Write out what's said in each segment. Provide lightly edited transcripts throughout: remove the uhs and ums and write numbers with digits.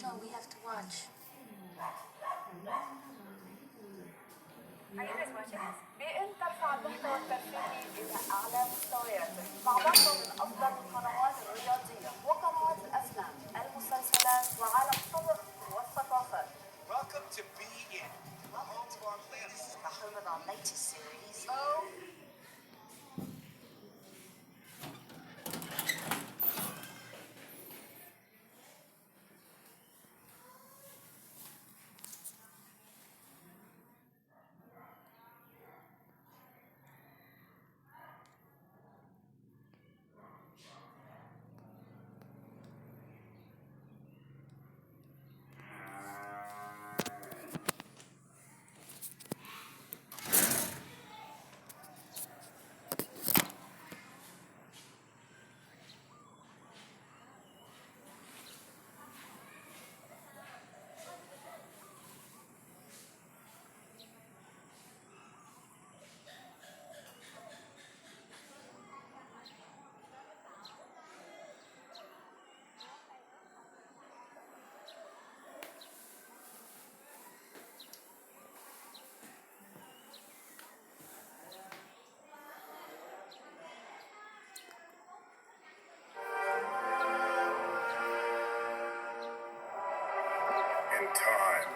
know, we have to watch. بإن ترفع المحتوى الترفيهي إلى أعلى مستوياته مع بعض من أفضل القنوات الرياضية وقنوات الأفلام، المسلسلات وعالم الطبخ والثقافات. Welcome to Be In, home to our latest. Home of our latest series. Oh. In time,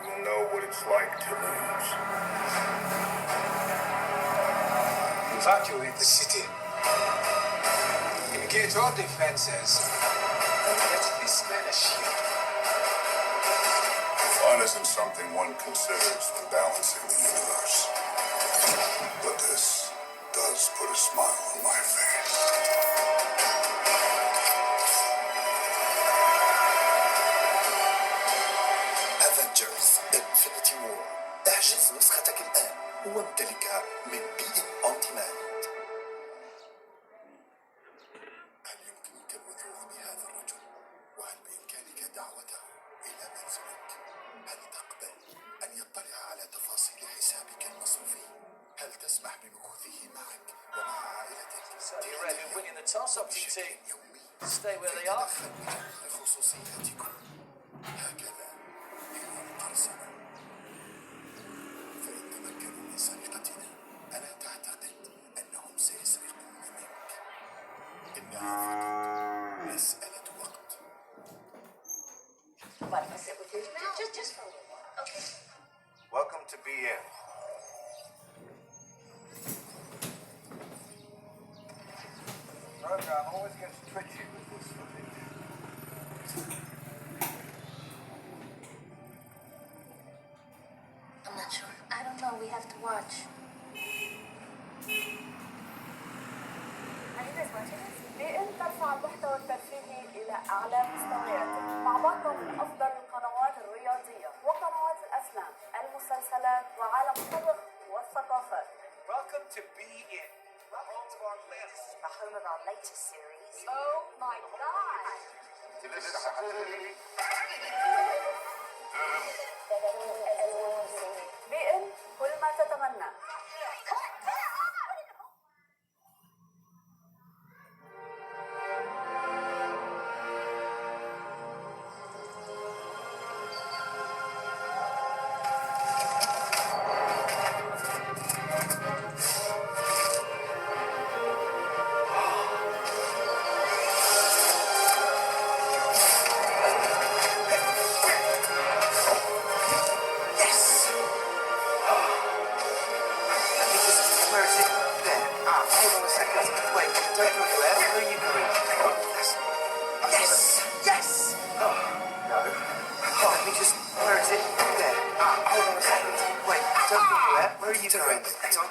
you will know what it's like to lose. Evacuate the city. Engage all defenses. And get this man a shield. Fun isn't something one considers when balancing the universe. But this does put a smile on my face. Avengers Infinity War. احجز نسختك الآن وامتلكها من بي أون ديماند. هل يمكنك الوثوق بهذا الرجل؟ وهل بإمكانك دعوته إلى منزلك؟ هل تقبل أن يطلع على تفاصيل حسابك المصرفي؟ هل تسمح بمكوثه معك ومع عائلتك؟ So you reckon winning the toss up, GT? يومي. Stay where they are? تدخل بجميع خصوصياتكم. هكذا هي القرصنة. فإن تمكنوا من سرقتنا ألا تعتقد أنهم سيسرقون منك؟ إنها فقط مسألة وقت. What, if I sit with you? Just for a little while. Okay. Welcome to Be In. Program always gets twitchy with this footage. I'm not sure. I don't know, we have to watch. بإن ترفع المحتوى الترفيهي إلى أعلى مستوياته مع بعض من أفضل القنوات الرياضية وقنوات الأفلام، المسلسلات وعالم الطبخ والثقافات. Welcome to Be In, home to our latest. Home of our latest series. Oh my God! بإن كل ما تتمنى.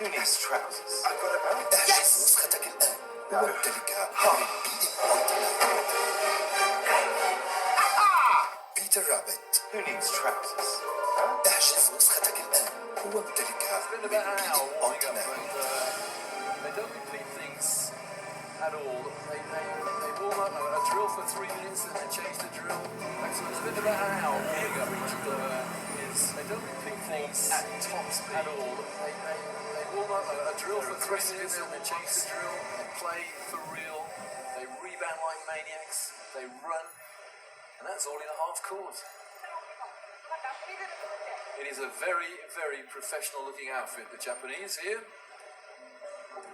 Who needs trousers? احجز نسختك الآن وامتلكها من بي أون ديماند. بيتر رابت. Who needs trousers? احجز نسختك الآن وامتلكها It's been من about an بي hour أون warming up, ديماند. and they don't repeat things at all. They warm up a drill for 3 minutes and then change the drill. So it's been about an hour warming up, which they don't repeat things at top speed at all. They warm up a drill for 3 minutes and then change the drill. They play for real. They rebound like maniacs. They run. And that's all in a half court. It is a very, very professional looking outfit, the Japanese here.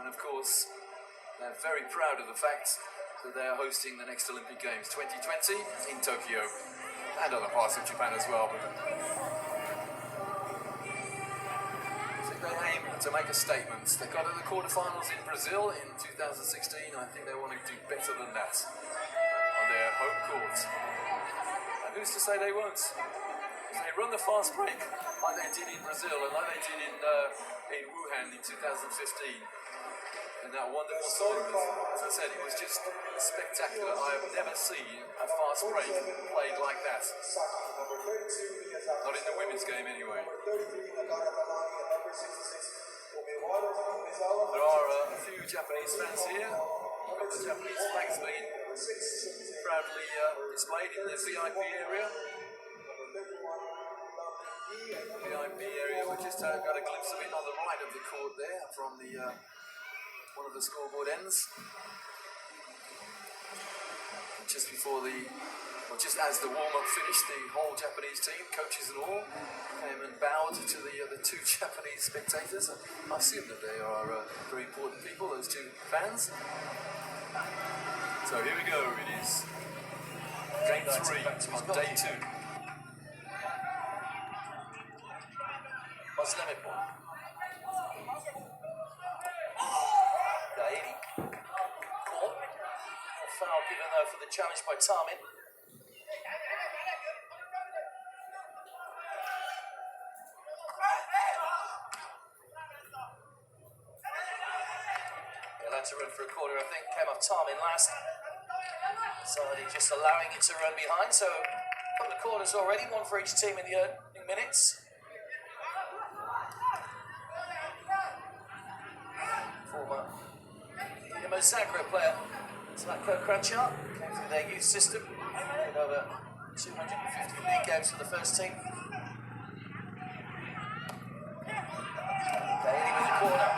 And of course, they're very proud of the fact that they are hosting the next Olympic Games 2020 in Tokyo and other parts of Japan as well. But I think they aim to make a statement. They got to the quarterfinals in Brazil in 2016. I think they want to do better than that on their home court. And who's to say they won't? If they run the fast break like they did in Brazil and like they did in Wuhan in 2015. And that wonderful tournament, as I said, it was just spectacular. I have never seen a fast break played like that. Not in the women's game anyway. There are a few Japanese fans here. The Japanese flags being proudly displayed in the VIP area. VIP area, we just got a glimpse of it on the right of the court there from the one of the scoreboard ends. Just before just as the warm-up finished, the whole Japanese team, coaches and all, came and bowed to the two Japanese spectators. I assume that they are very important people, those two fans. So here we go, it is game 3 on day 2. What's the limit? Gaidi. Caught. Foul given though for the challenge by Tarmin. He'll have to run for a quarter, I think. Came off Tarmin last. Somebody just allowing it to run behind. So a couple of quarters already, one for each team in the opening minutes. Former Zagreb player Zlatko Kranjčar came through their youth system, played over 250 league games for the first team. Gaidi with the corner.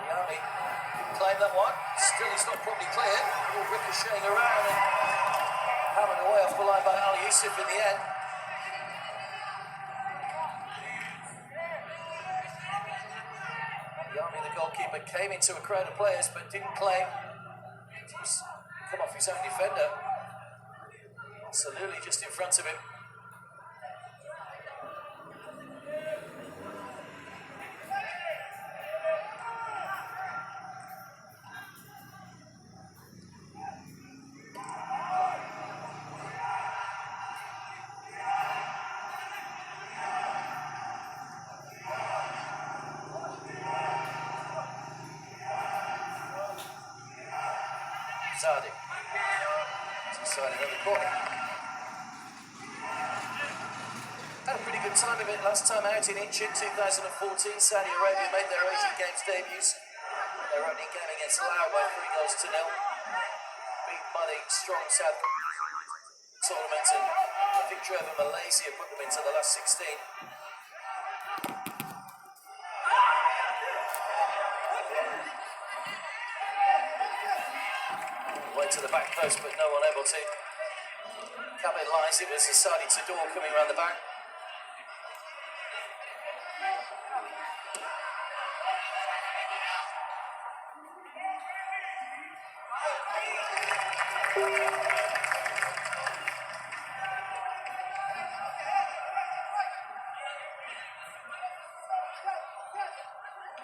Miami didn't claim that one. Still, he's not properly cleared. All ricocheting around and hammered away off the line by Ali Yusuf in the end. Miami, the goalkeeper, came into a crowd of players but didn't claim. He's come off his own defender. Absolutely just in front of him. Zadi. Inside another corner. Had a pretty good time of it last time out in 2014. Saudi Arabia made their Asian Games debuts. Their opening game against Laos by 3-0. Beat by the strong South tournament, and a victory over Malaysia put them into the last 16. To the back post, but no one able to capitalise. It was Asadi Tador coming around the back.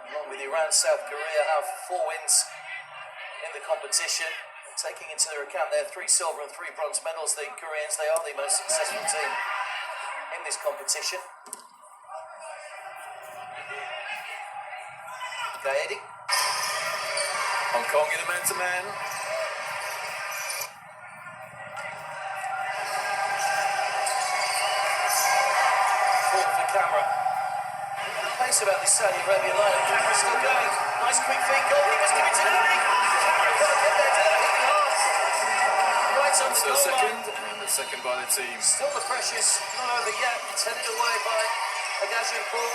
Along with Iran, South Korea have 4 wins in the competition. Taking into their account their 3 silver and 3 bronze medals, the Koreans, they are the most successful team in this competition. Gaidi. Hong Kong in a man-to-man. Forward for camera. The pace about this Saudi Arabian lineup. Camera's still going. Nice quick feed goal. He must give it to Gaidi. So second, and the second by the team. Still the pressure's not over yet. It's headed away by Agajianpour.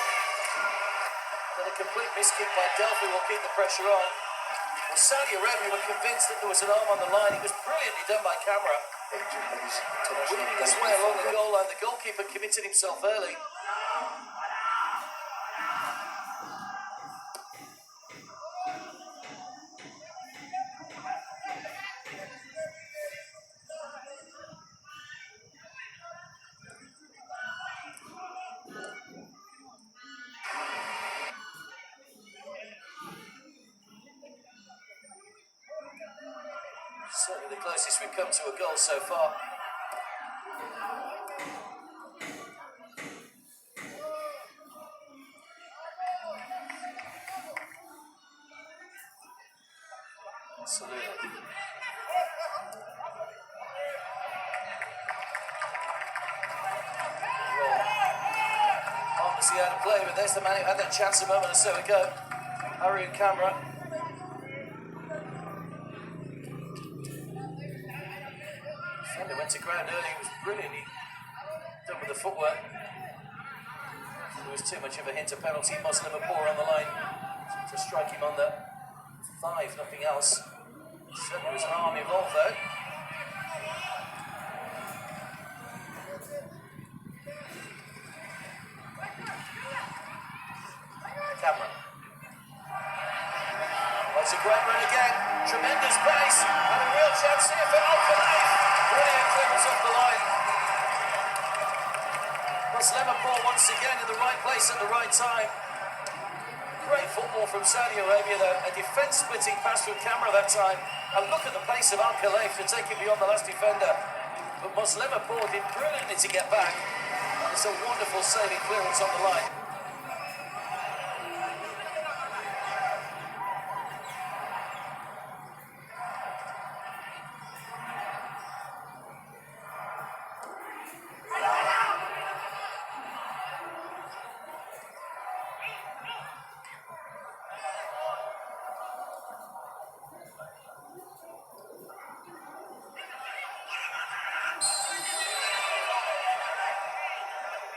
Then a complete miskick by Delphi will keep the pressure on. Well, Saudi Arabia were convinced that there was an arm on the line. It was brilliantly done by camera. Weaving his way along the goal line. The goalkeeper committed himself early. Certainly the closest we've come to a goal so far. Absolutely. Well, obviously out of play, but there's the man who had that chance a moment or so ago. Hurrying camera. Defender went to ground early. It was brilliantly done with the footwork. There was too much of a hint of penalty. Muslim are poor on the line to strike him on the 5, nothing else. Certainly was an arm involved though. Camera. Well, it's a great run again. Tremendous pace and a real chance here for Al-Khalif. Brilliant clearance off the line. Muslim once again in the right place at the right time. Great football from Saudi Arabia though. A defence-splitting pass from camera that time. And look at the pace of Al-Khalif to take it beyond the last defender. But Muslim did brilliantly to get back. It's a wonderful saving clearance on the line.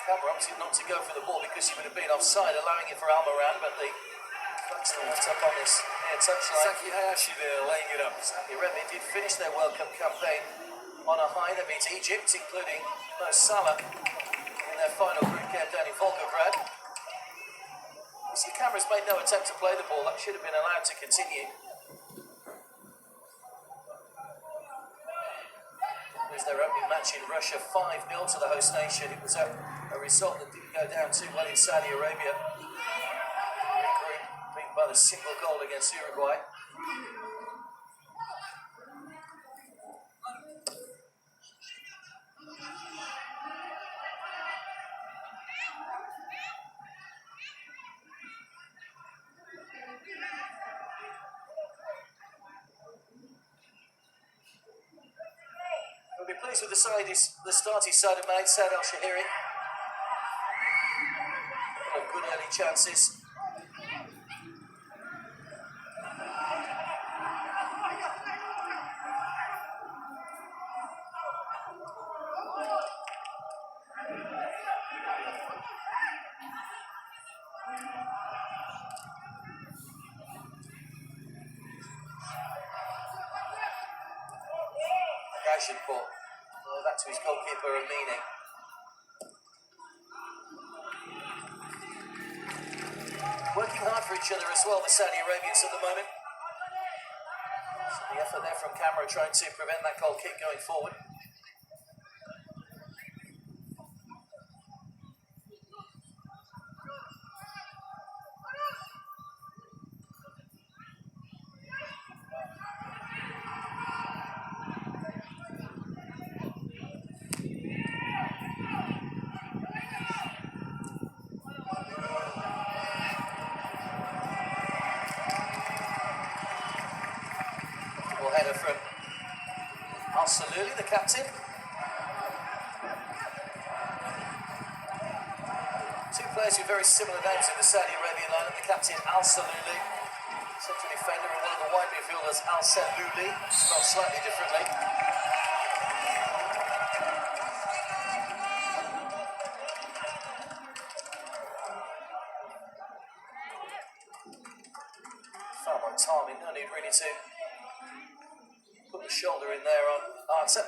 Camera opted not to go for the ball because he would have been offside, allowing it for Al-Moran, but the Bucks went up on this near touchline. Saki Hayashi there, laying it up. Saudi Arabia did finish their World Cup campaign on a high. They beat Egypt, including Mo Salah, in their final group game down in Volgograd. You see, cameras made no attempt to play the ball. That should have been allowed to continue. It was their opening match in Russia, 5-0 to the host nation. It was a result that didn't go down too well in Saudi Arabia. Beaten by the single goal against Uruguay. We'll be pleased with the start his side have made, Saad Al-Shahiri. Good early chances. Should ball. Back to his goalkeeper, Amini. Working hard for each other as well, the Saudi Arabians at the moment. So the effort there from camera trying to prevent that goal kick going forward. Header from Al-Saluli, the captain. Two players with very similar names in the Saudi Arabian lineup. The captain Al-Saluli, central defender, and one of the wide midfielders Al-Saluli, spelled slightly differently. Foul by Tami. No need really to put the shoulder in there on Arta.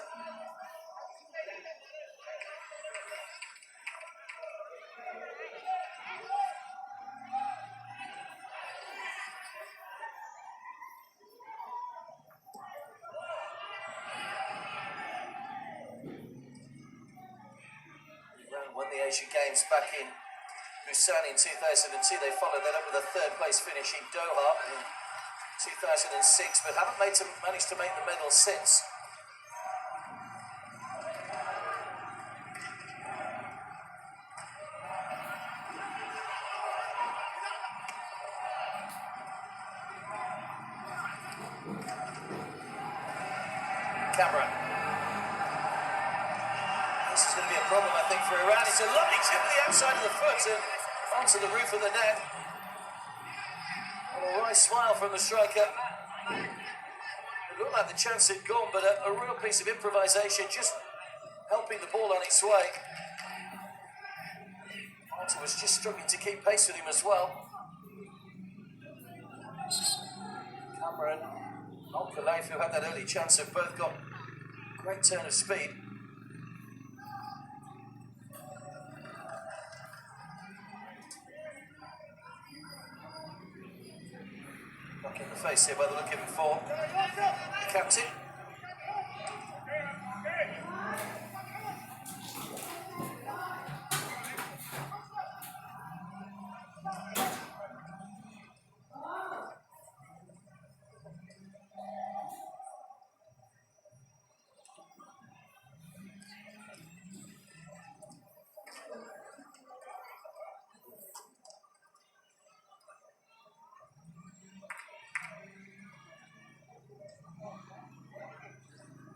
Iran won the Asian Games back in Busan in 2002. They followed that up with a third place finish in Doha in 2006, but haven't managed to make the medal since. Camera. This is going to be a problem, I think, for Iran. It's a lovely chip to the outside of the foot and onto the roof of the net. And a wry smile from the striker. It looked like the chance had gone, but a real piece of improvisation, just helping the ball on its way. Arta was just struggling to keep pace with him as well. Cameron, Al-Khalaif, who had that early chance, have both got great turn of speed. Back in the face here by the look of him for the captain.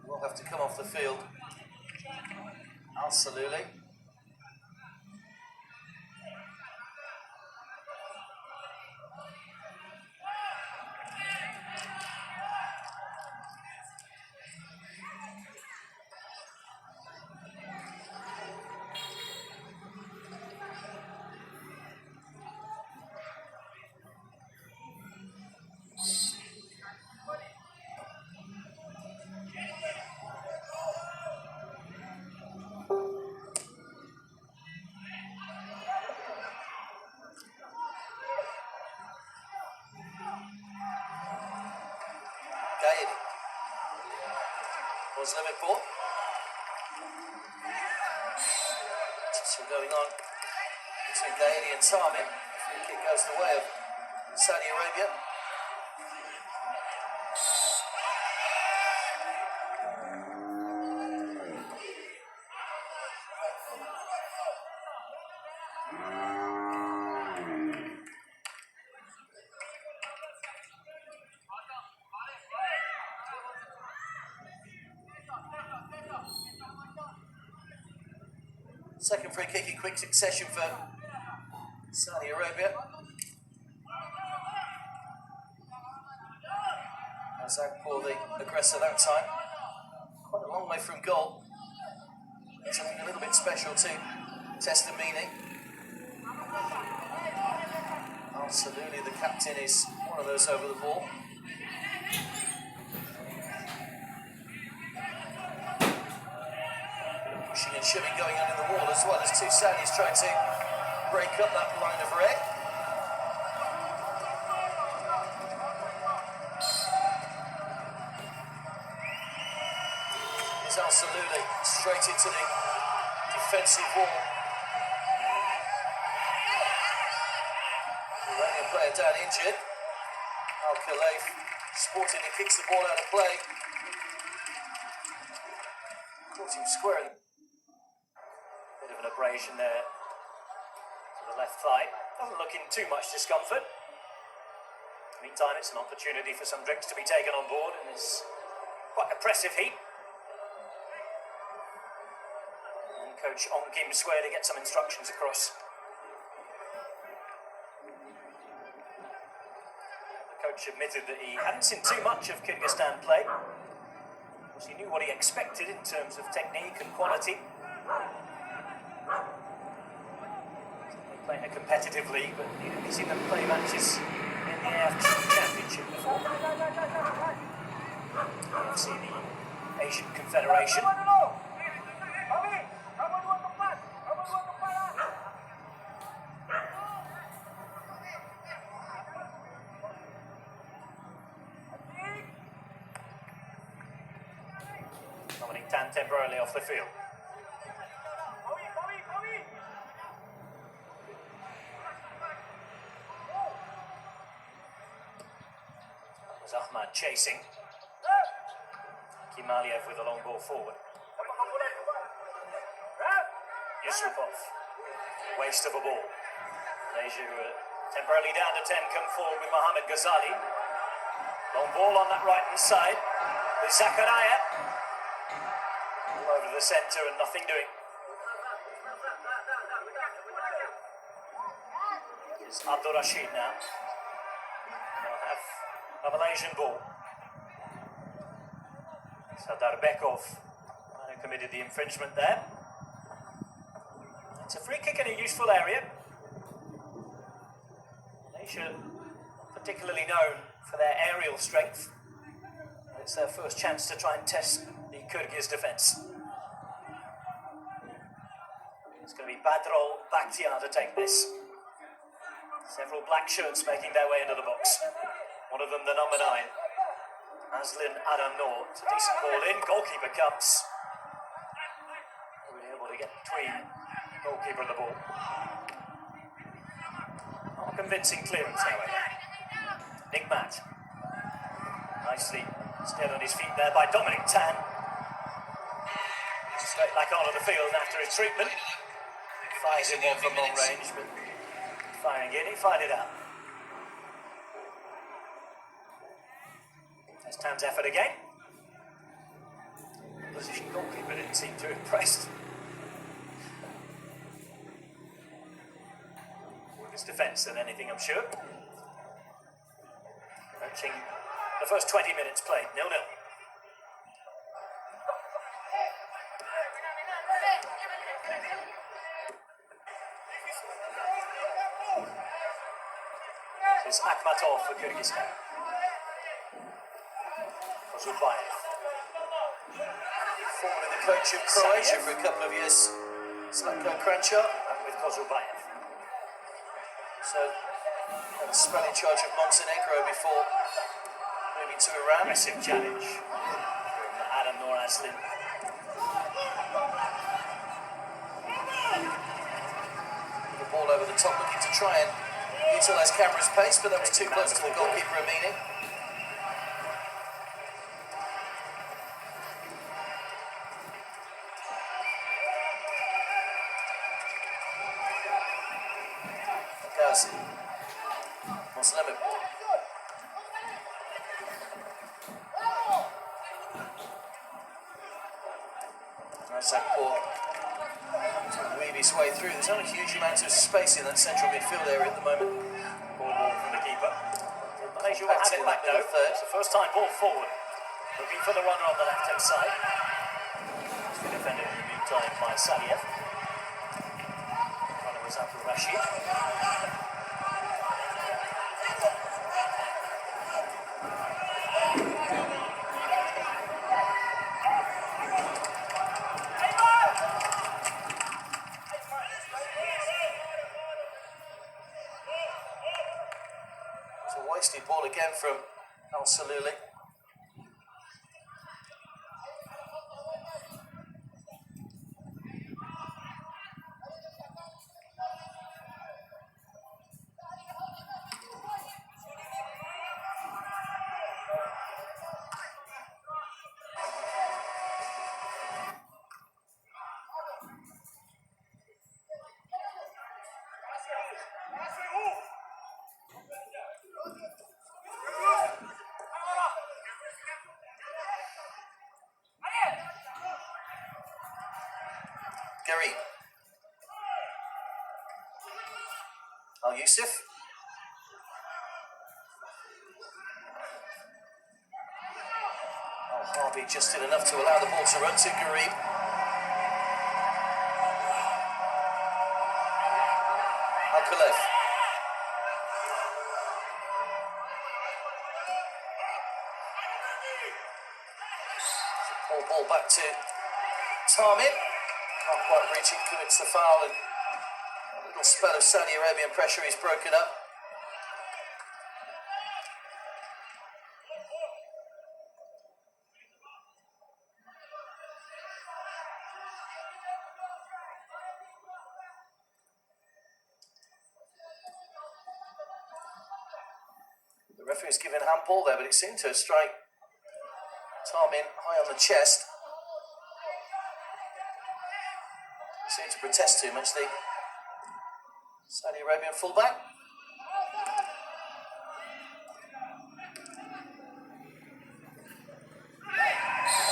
Will have to come off the field. Al-Saluli. Was Liverpool. Still going on between Gaeli and Tamim. Free kick goes the way of Saudi Arabia. Second free kick in quick succession for Saudi Arabia. Azagpour, the aggressor that time. Quite a long way from goal. Something a little bit special to test the meaning. Al-Saluli, the captain, is one of those over the ball. Pushing and shoving going under the wall, as well as two Saudis trying to break up that line of red. Here's Al-Saluli straight into the defensive wall. Iranian player down injured. Al-Khalaif sportingly kicks the ball out of play. Caught him square. Bit of an abrasion there to the left thigh. Doesn't look in too much discomfort. Meantime, it's an opportunity for some drinks to be taken on board in this quite oppressive heat. And Coach Ong Kim Square to get some instructions across. The coach admitted that he hadn't seen too much of Kyrgyzstan play. He knew what he expected in terms of technique and quality. They play in a competitive league, but he's seen them play matches in AFC Championship before. AFC, the Asian Confederation. Dominic Tan temporarily off the field. Ahmad chasing. Kimaliev with a long ball forward. Yusupov. Waste of a ball. Malaysia, who are temporarily down to 10, come forward with Mohamed Ghazali. Long ball on that right hand side. With Zakaria. All over the centre and nothing doing. It's Abdul Rashid now. They'll have a Malaysian ball. Sardar Bekov might have committed the infringement there. It's a free kick in a useful area. Malaysia particularly known for their aerial strength. It's their first chance to try and test the Kyrgyz defence. It's going to be Badrol Bakhtiar to take this. Several black shirts making their way into the box. One of them, the number 9, Aslin Adamnoor. It's a decent ball in. Goalkeeper comes. Really able to get between the goalkeeper and the ball. Not a convincing clearance, however. Nick Matt. Nicely stayed on his feet there by Dominic Tan. Straight back onto the field after his treatment. Fires in one from long range, but firing in, he fired it out. There's Tan's effort again. Position goalkeeper didn't seem too impressed with his defence than anything, I'm sure. Approaching the first 20 minutes played, 0-0. This is Akhmatov for Kyrgyzstan. Zubayev. Former in the coach of Croatia for a couple of years, Slatko Kranjčar, with Kozubayev. So, spun in charge of Montenegro before moving to Iran. Aggressive challenge from Adam Noraslin. The ball over the top, looking to try and utilise Cameron's pace, but that was too close to the goalkeeper, Amini. Gazi. Muslimin. Isaac Paul to weave his way through. There's not a huge amount of space in that central midfield area at the moment. Ball from the keeper. Malaysia will have it back though. It's the first time ball forward. Looking for the runner on the left hand side. It's been defended in the meantime by Saliev. Runner was Abdul Rashid. Wasted ball again from Al Saluli. Gary. Al Yusuf. Al Harvey just did enough to allow the ball to run to Garib. Al Kalev. Poor ball back to Tarmin. Can't quite reach it, commits the foul, and a little spell of Saudi Arabian pressure is broken up. The referee's given handball there, but it seemed to strike Tarmin high on the chest. Seemed to protest too much, the Saudi Arabian fullback.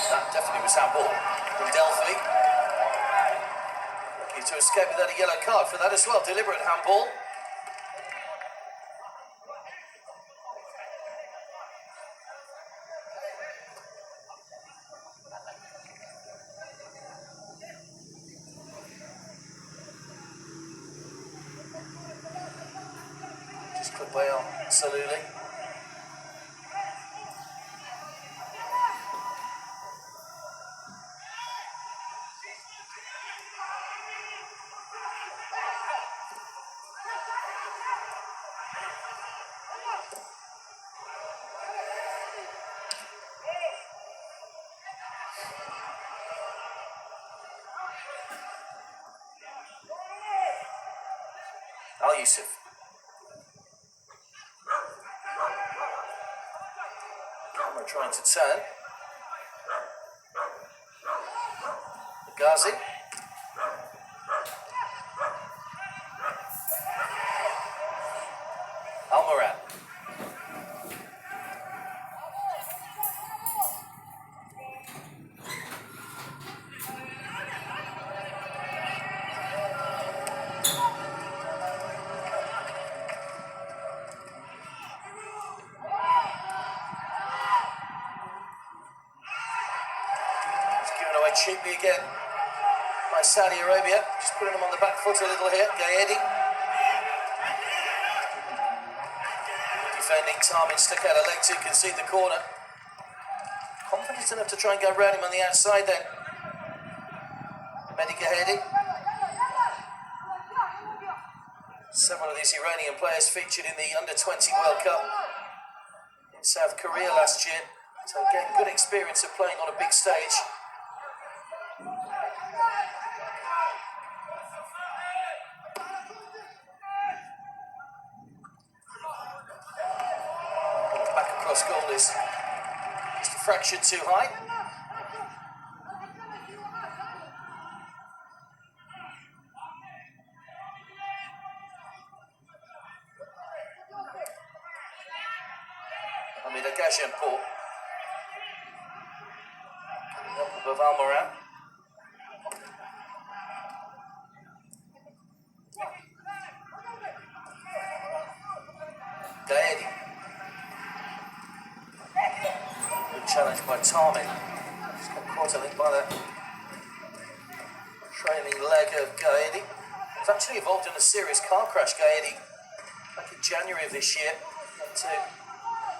That definitely was handball from Delphi. Lucky to escape without a yellow card for that as well. Deliberate handball. Just clip way on Saluli. Al Yusuf. Camera trying to turn. Ghazi. Al Murad. Cheaply again by Saudi Arabia, just putting them on the back foot a little here. Gaedi. Defending Tarmin stuck out a leg to concede the corner. Confident enough to try and go round him on the outside then. Mehdi Gaedi. Several of these Iranian players featured in the Under-20 World Cup in South Korea last year. So again, good experience of playing on a big stage. Goal is just a fraction too high. Hamid Agajianpour coming up above Almoran. Gaedi. Challenged by Tarmin. Just got caught, I think, by the trailing leg of Gaedi. He was actually involved in a serious car crash, Gaedi, back in January of this year. He had to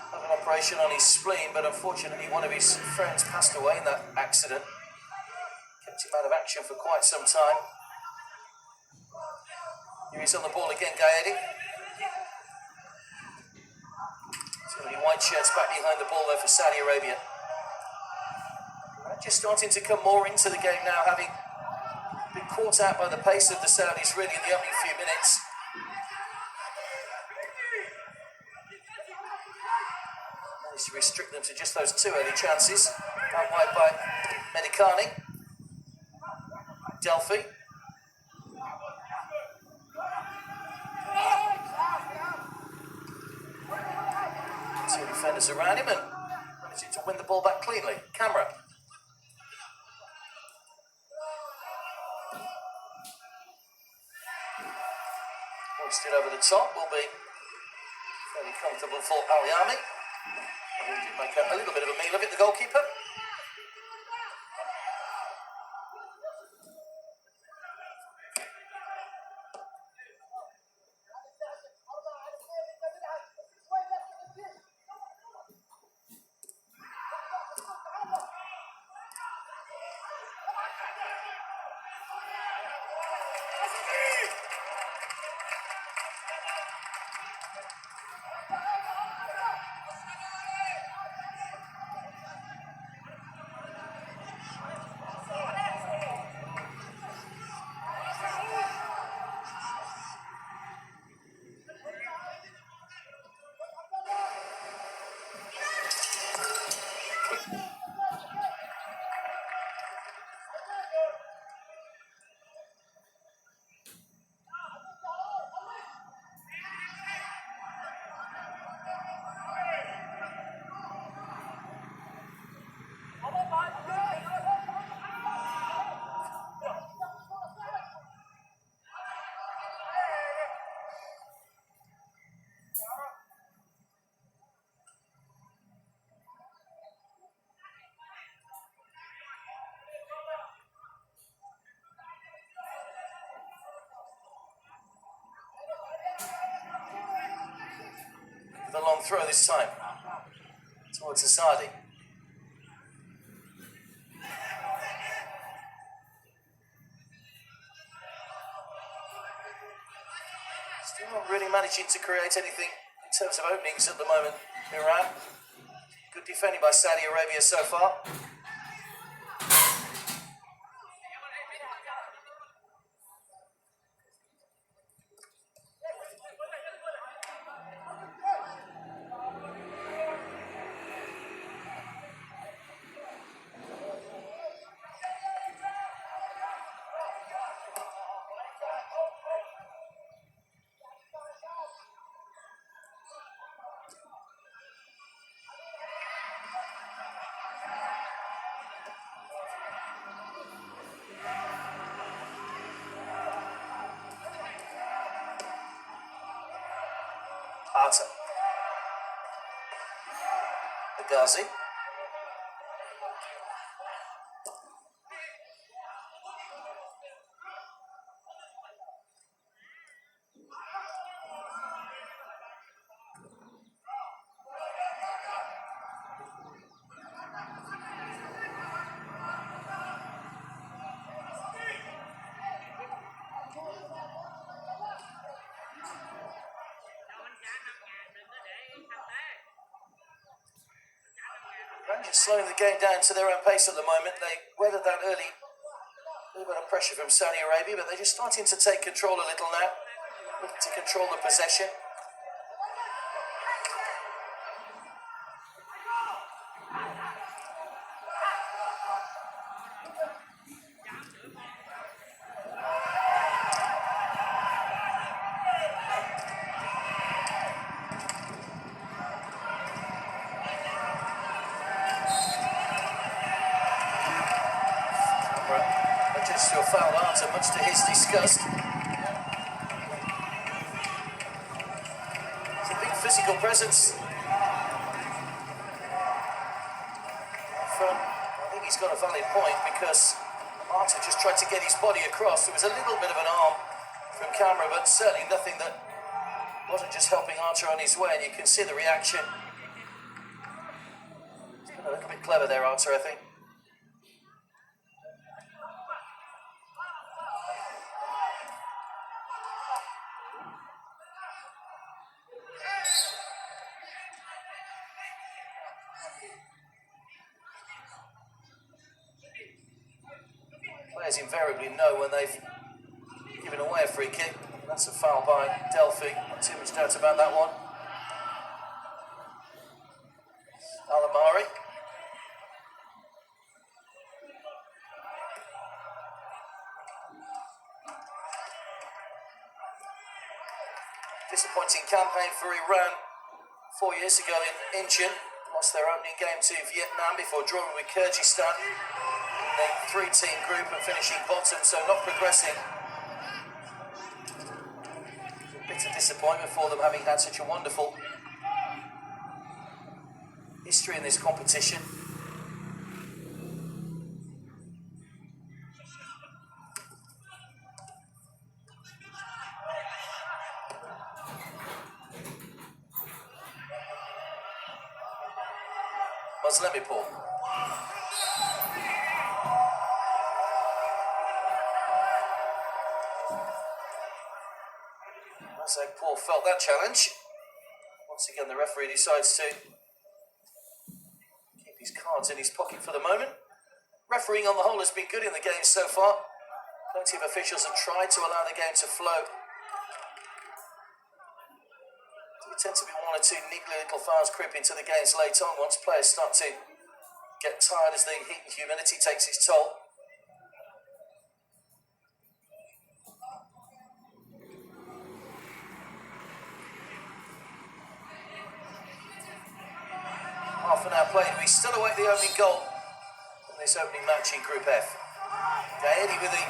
have an operation on his spleen, but unfortunately one of his friends passed away in that accident. Kept him out of action for quite some time. Here he's on the ball again, Gaedi. White shirts back behind the ball there for Saudi Arabia. Just starting to come more into the game now, having been caught out by the pace of the Saudis really in the opening few minutes. Managed to restrict them to just those two early chances. Out wide by Medikani. Delphi. Two defenders around him and managing to win the ball back cleanly. Camera. Hoisted over the top will be fairly comfortable for Al-Yami. He did make a little bit of a meal of it, the goalkeeper. The long throw this time towards Asadi. Still not really managing to create anything in terms of openings at the moment, Iran. Good defending by Saudi Arabia so far. Arta. Agazi. Just slowing the game down to their own pace at the moment. They weathered that early, a little bit of pressure from Saudi Arabia, but they're just starting to take control a little now, looking to control the possession. To a foul answer, much to his disgust. It's a big physical presence from, I think he's got a valid point, because Arta just tried to get his body across. There was a little bit of an arm from camera, but certainly nothing that wasn't just helping Arta on his way, and you can see the reaction. He's been a little bit clever there, Arta, I think. Players invariably know when they've given away a free kick. That's a foul by Delphi. Not too much doubt about that one. Alamari. Disappointing campaign for Iran 4 years ago in Incheon. Lost their opening game to Vietnam before drawing with Kyrgyzstan. A three-team group and finishing bottom, so not progressing. A bit of disappointment for them, having had such a wonderful history in this competition. Muslimipur. Paul felt that challenge. Once again, the referee decides to keep his cards in his pocket for the moment. Refereeing on the whole has been good in the game so far. Plenty of officials have tried to allow the game to flow. There tend to be one or two niggly little fouls creep into the games late on once players start to get tired as the heat and humidity takes its toll. Half an hour played. We still await the opening goal in this opening match in Group F. Gaedi with the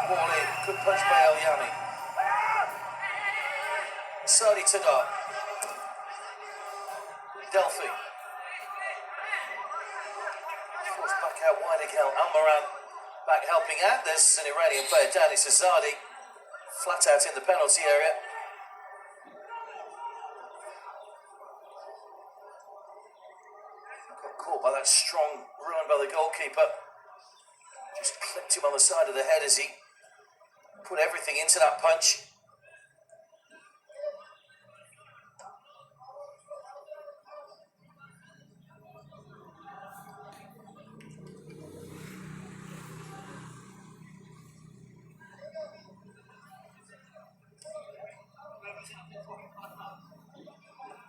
ball in. Good punch by El Yami. Sadi Tadar. Delphi. Forced back out wide again. Almiran back helping out. There's an Iranian player, Danny Sazadi, flat out in the penalty area. Got caught by that strong run by the goalkeeper. Just clipped him on the side of the head as he put everything into that punch.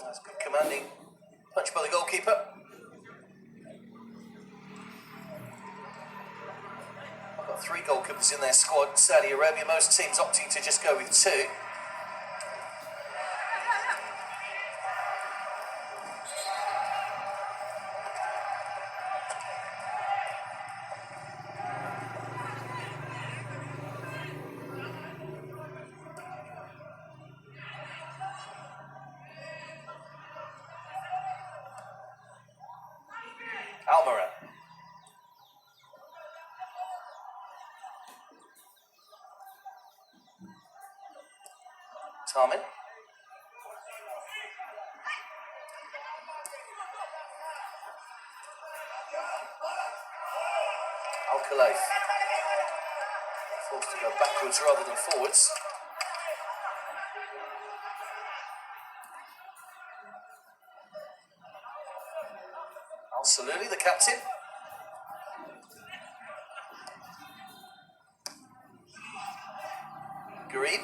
That's a good commanding punch by the goalkeeper. I've got 3 goalkeepers in their squad. Saudi Arabia, most teams opting to just go with 2. Almiran. Tarmin. Al-Khalaif. Forced to go backwards rather than forwards. Al-Saluli, the captain. Garib.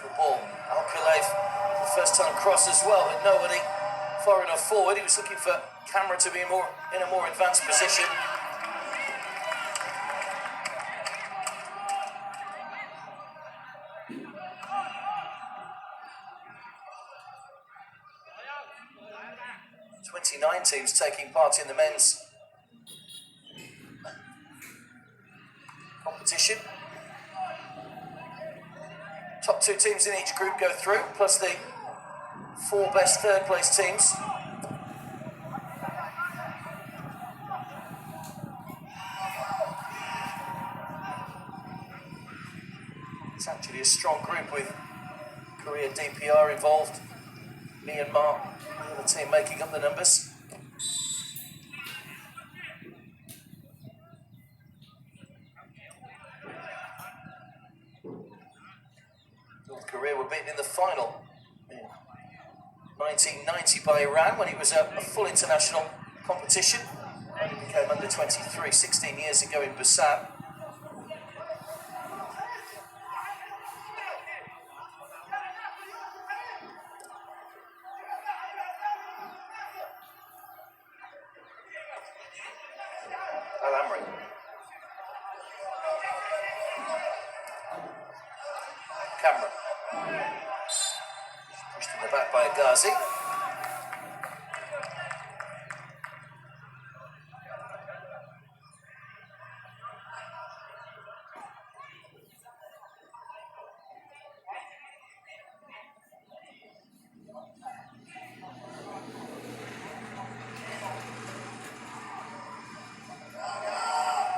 Good ball. Al-Khalaif, first time cross as well, but nobody far enough forward. He was looking for Camera to be in a more advanced position. Nine teams taking part in the men's competition. Top 2 teams in each group go through, plus the 4 best third place teams. It's actually a strong group with Korea DPR involved, Myanmar, the other team making up the numbers. North Korea were beaten in the final in 1990 by Iran when it was a full international competition. Only became under 23 16 years ago in Busan. Al-Amri. Cameron. Pushed in the back by Ghazi.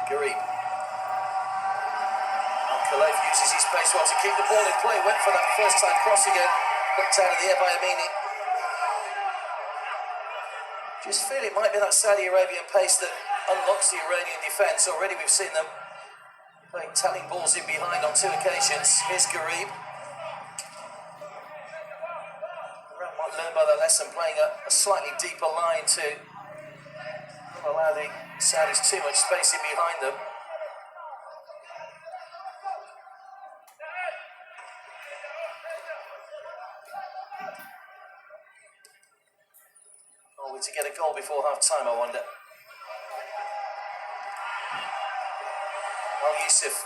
Garib. Al-Khalaif uses his pace well to keep the ball in play. Went for that first time cross again. Knocked out of the air by Amini. Just feel it might be that Saudi Arabian pace that unlocks the Iranian defence. Already we've seen them playing telling balls in behind on 2 occasions. Here's Garib. Iran might learn by their lesson, playing a slightly deeper line to not allow the Saudis too much space in behind them. able to get a goal before half-time, I wonder. Yusuf.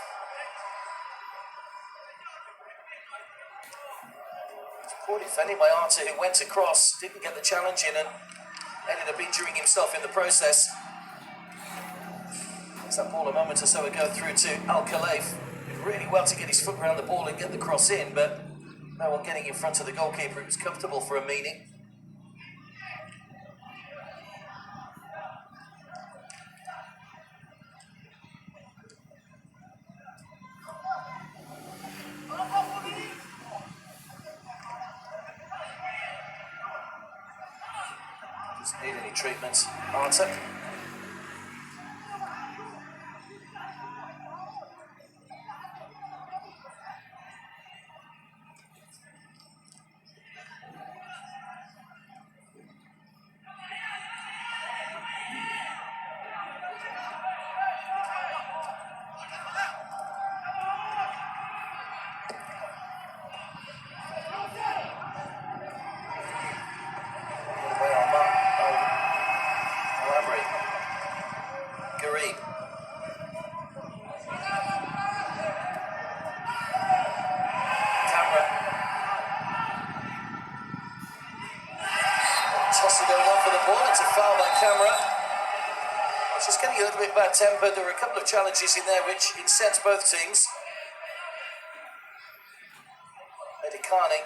Poor defending by Arthur, who went across, didn't get the challenge in and ended up injuring himself in the process. As that ball a moment or so ago through to Al-Khalaif. Did really well to get his foot around the ball and get the cross in, but no one getting in front of the goalkeeper. It was comfortable for a meaning. Doesn't need any treatment. Arthur. Getting a little bit bad-tempered. There were a couple of challenges in there which incensed both teams. Medicani,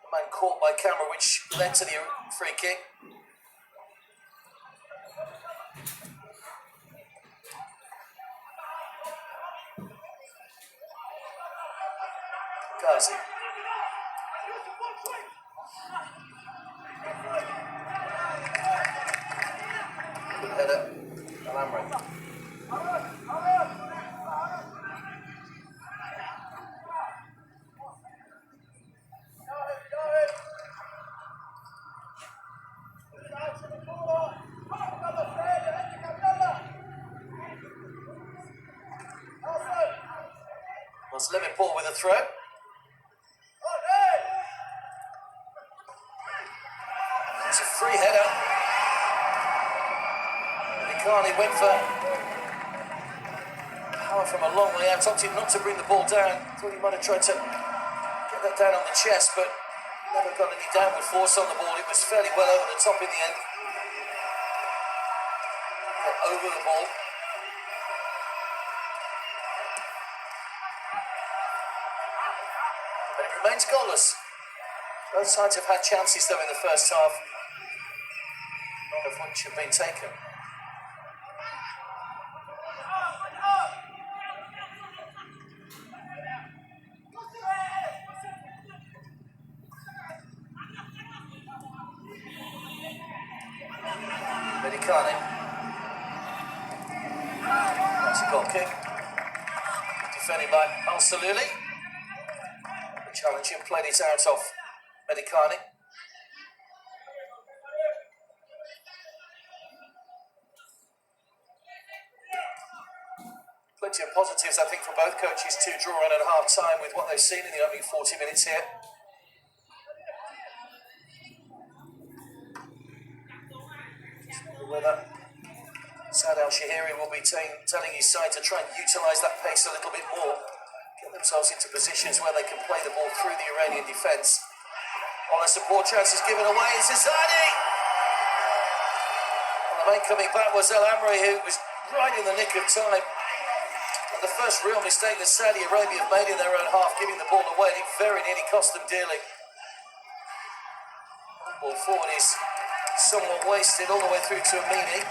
the man caught by camera, which led to the free kick. Ghazi. Good header. Al-Amri. Was Liverpool with a throw. It's a free header. Medicani went for power from a long way out, opted not to bring the ball down. Thought he might have tried to get that down on the chest, but never got any downward force on the ball. It was fairly well over the top in the end. Got over the ball. But it remains goalless. Both sides have had chances though in the first half, none of which have been taken. Medicani. That's a goal kick. Defended by Al-Saluli. The challenge and played it out of Medicani. Plenty of positives, I think, for both coaches to draw in at half-time with what they've seen in the opening 40 minutes here. Whether Saad Al-Shahiri will be telling his side to try and utilise that pace a little bit more, get themselves into positions where they can play the ball through the Iranian defence. All the support chances given away. It's Azadi! Well, the man coming back was Al-Amri, who was right in the nick of time. And the first real mistake that Saudi Arabia have made in their own half, giving the ball away, it very nearly cost them dearly. Ball forward is somewhat wasted all the way through to Amini.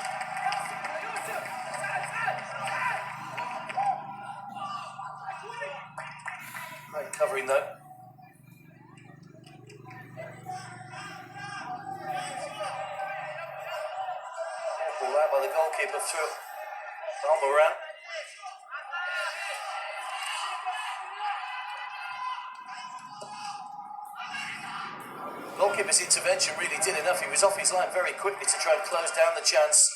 Great covering though. Ball out by the goalkeeper through Al-Moran. Goalkeeper's intervention really did enough. He was off his line very quickly to try and close down the chance.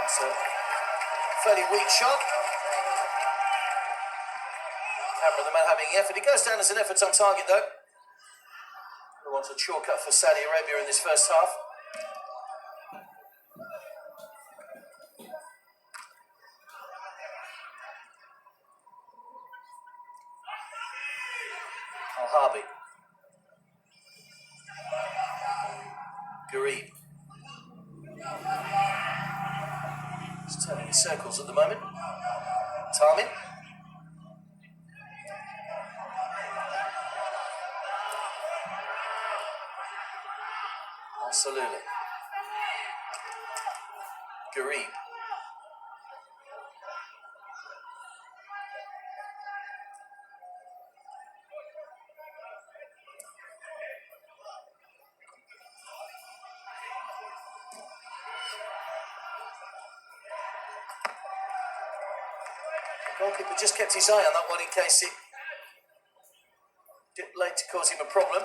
It's a fairly weak shot. Cameraman having the effort. It goes down as an effort on target though. Who wants a shortcut for Saudi Arabia in this first half? Al-Harbi. Garib. He's turning in circles at the moment. Tamin. Absolutely. Garib. Goalkeeper just kept his eye on that one in case it dipped late to cause him a problem.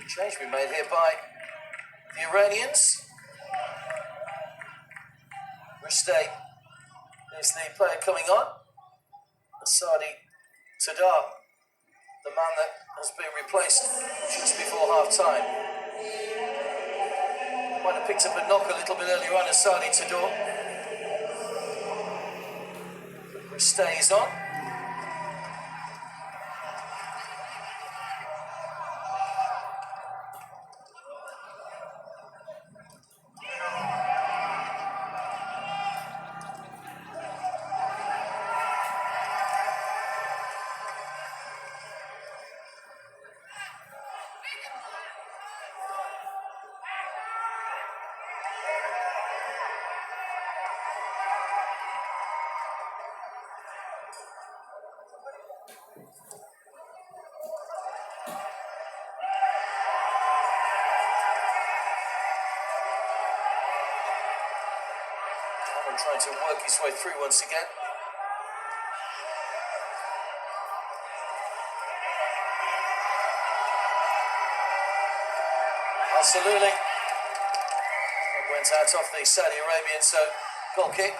Change we made here by the Iranians. Rustay is the player coming on. Saadi Tadar, the man that has been replaced just before half-time. Might have picked up a knock a little bit earlier on as Saadi Tadar. Rustay is on. Trying to work his way through once again. Absolutely. It went out off the Saudi Arabian, so goal kick.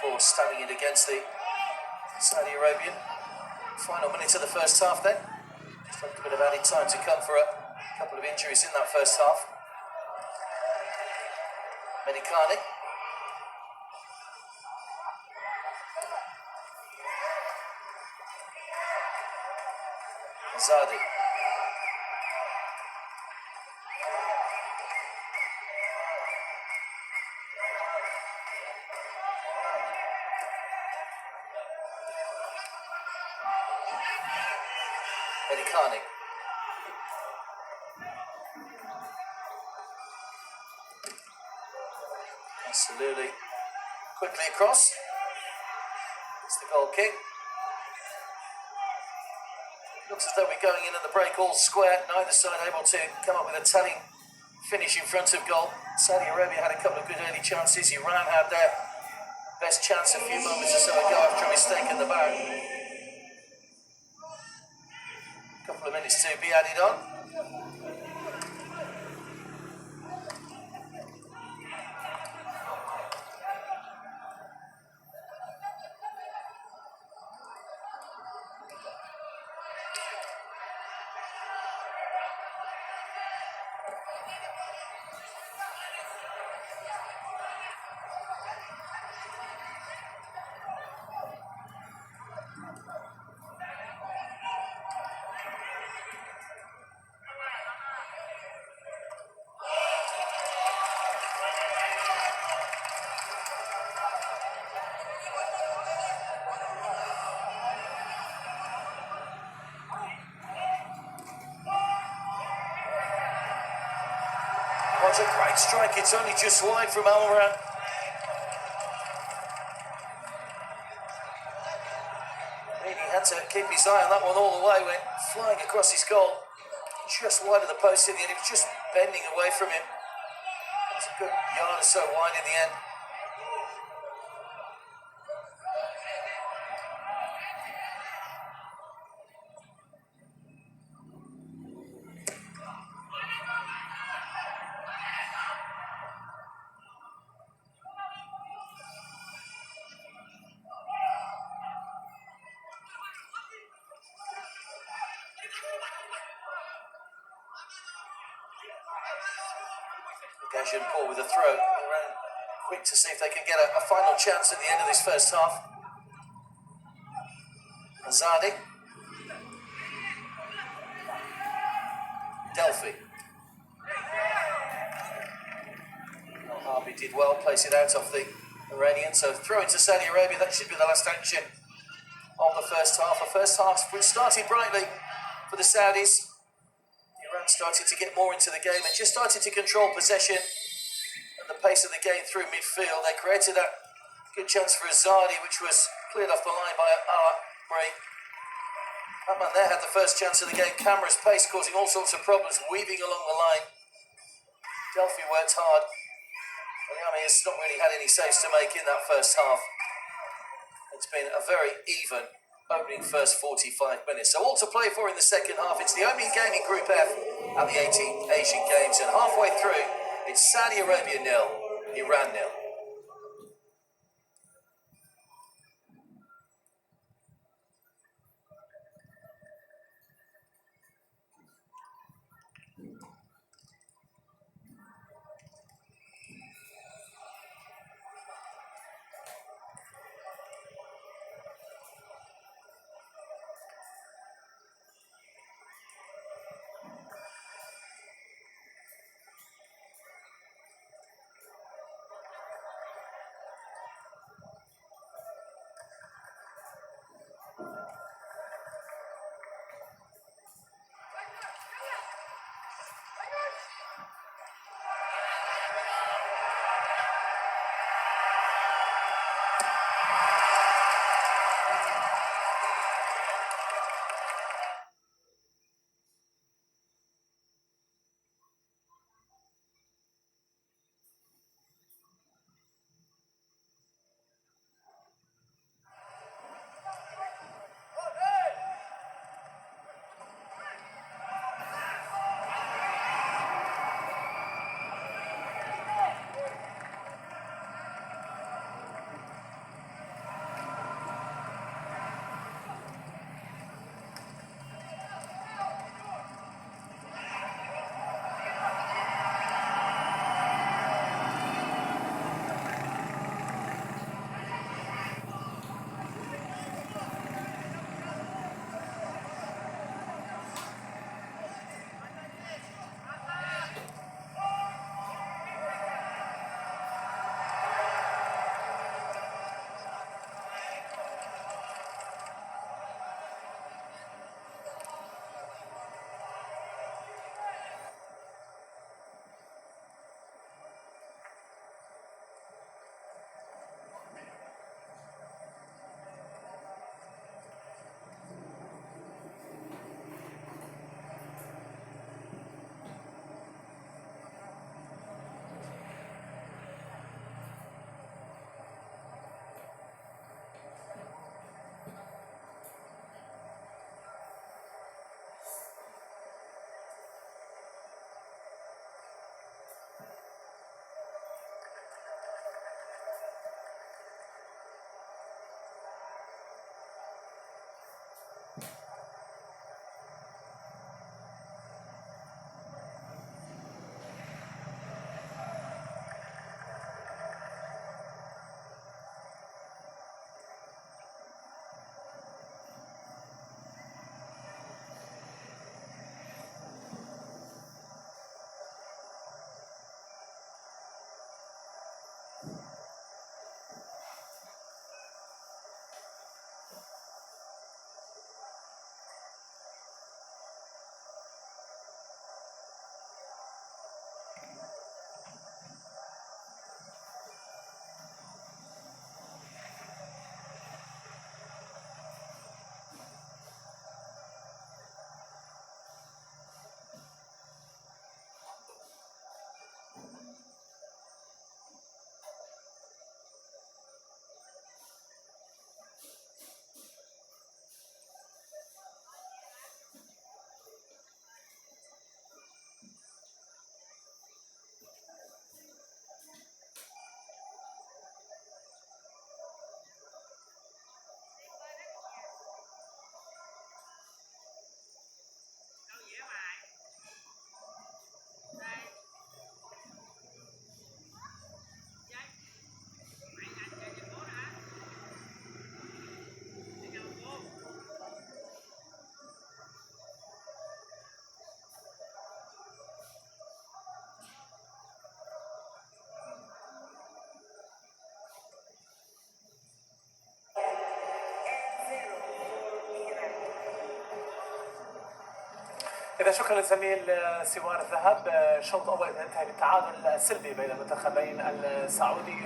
Ball stabbing it against the Saudi Arabian. Final minute of the first half then. Just a little bit of added time to come for a couple of injuries in that first half. Medikani. Azadi. Medikani. Absolutely. Quickly across. It's the goal kick. Looks as though we're going in at the break all square. Neither side able to come up with a telling finish in front of goal. Saudi Arabia had a couple of good early chances. Iran had their best chance a few moments or so ago after a mistake at the back. A couple of minutes to be added on. What a great strike. It's only just wide from Almiran. Really had to keep his eye on that one all the way. Went flying across his goal. Just wide of the post in the end. He was just bending away from him. It was a good yard or so wide in the end. Gajan Paul with a throw. They ran quick to see if they can get a final chance at the end of this first half. Azadi. Delphi. Harvey did well, place it out off the Iranian. So throw into Saudi Arabia. That should be the last action of the first half. The first half which started brightly for the Saudis. Iran started to get more into the game and just started to control possession and the pace of the game through midfield. They created a good chance for Azadi, which was cleared off the line by Al-Abri. That man there had the first chance of the game. Camera's pace causing all sorts of problems, weaving along the line. Delphi worked hard. Miami has not really had any saves to make in that first half. It's been a very even opening first 45 minutes. So all to play for in the second half. It's the opening game in Group F at the 18th Asian Games. And halfway through, it's Saudi Arabia 0, Iran 0. إذا شكرا للزميل سوار الذهب. شوط أول انتهى بالتعادل سلبي بين المنتخبين السعودي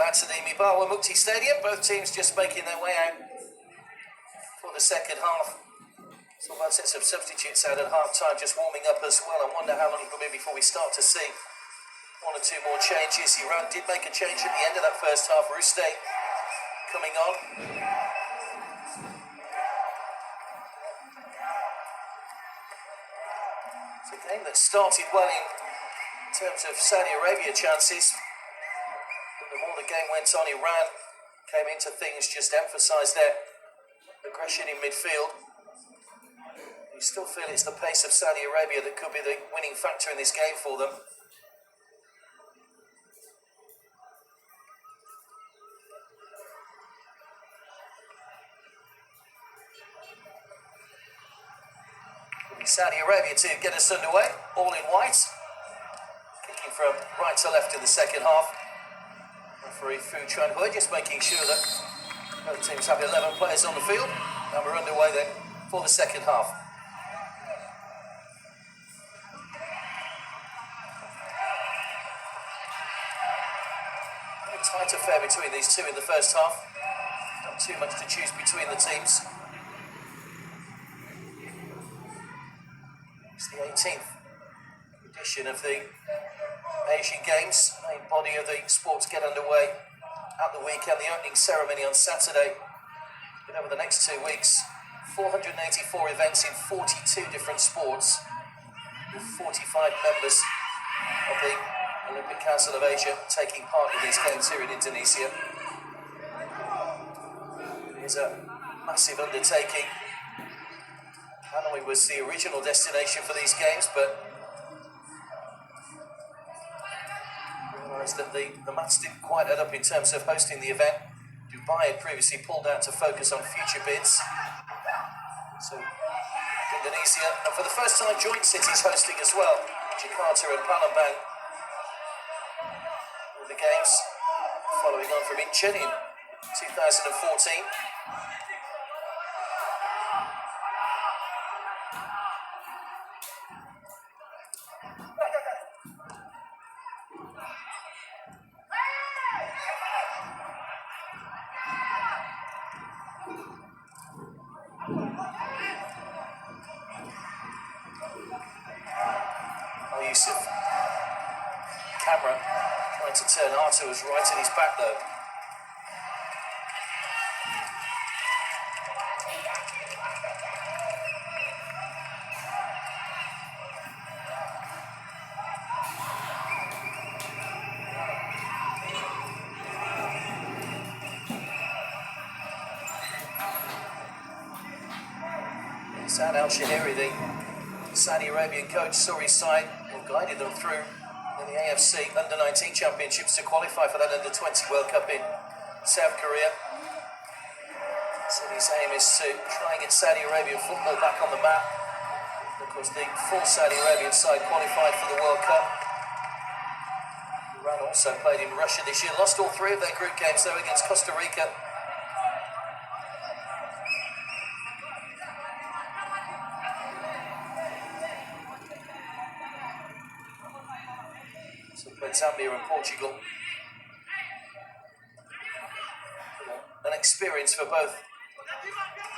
back to the Mibawa Mukti Stadium. Both teams just making their way out for the second half. So one sets of substitutes out at half-time, just warming up as well. I wonder how long it will be before we start to see one or two more changes. Iran did make a change at the end of that first half. Ruste coming on. It's a game that started well in terms of Saudi Arabia chances. But the more the game went on, Iran came into things, just emphasised their aggression in midfield. You still feel it's the pace of Saudi Arabia that could be the winning factor in this game for them. Saudi Arabia to get us underway, all in white. Kicking from right to left in the second half. Referee Fu Chuanhui just making sure that both teams have 11 players on the field. And we're underway then for the second half. A tight affair between these two in the first half. Not too much to choose between the teams. It's the 18th edition of the Asian Games. The main body of the sports get underway at the weekend. The opening ceremony on Saturday. But over the next 2 weeks, 484 events in 42 different sports, with 45 members of the Olympic Council of Asia taking part in these games here in Indonesia. It is a massive undertaking. Hanoi was the original destination for these games, but realised that the maths didn't quite add up in terms of hosting the event. Dubai had previously pulled out to focus on future bids. So Indonesia, and for the first time, joint cities hosting as well. Jakarta and Palembang with the games following on from Incheon in 2014. Camera trying to turn Artu's right at his back though. Saad Al-Shahiri, the Saudi Arabian coach, saw his side and guided them through in the AFC Under-19 Championships to qualify for that Under-20 World Cup in South Korea. So his aim is to try and get Saudi Arabian football back on the map. Of course, the full Saudi Arabian side qualified for the World Cup. Iran also played in Russia this year, lost all 3 of their group games though against Costa Rica. Zambia and Portugal. An experience for both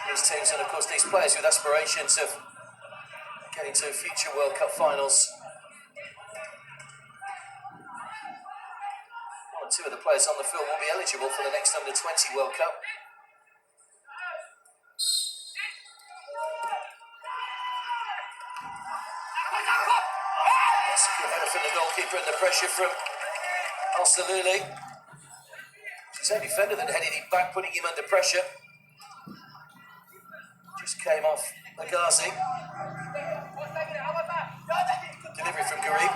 these teams, and of course these players with aspirations of getting to future World Cup finals. 1 or 2 of the players on the field will be eligible for the next Under-20 World Cup. That's a good header from the goalkeeper and the pressure from Al-Saluli. It's a defender that headed him back, putting him under pressure. Just came off Agazi. Good delivery from Garib.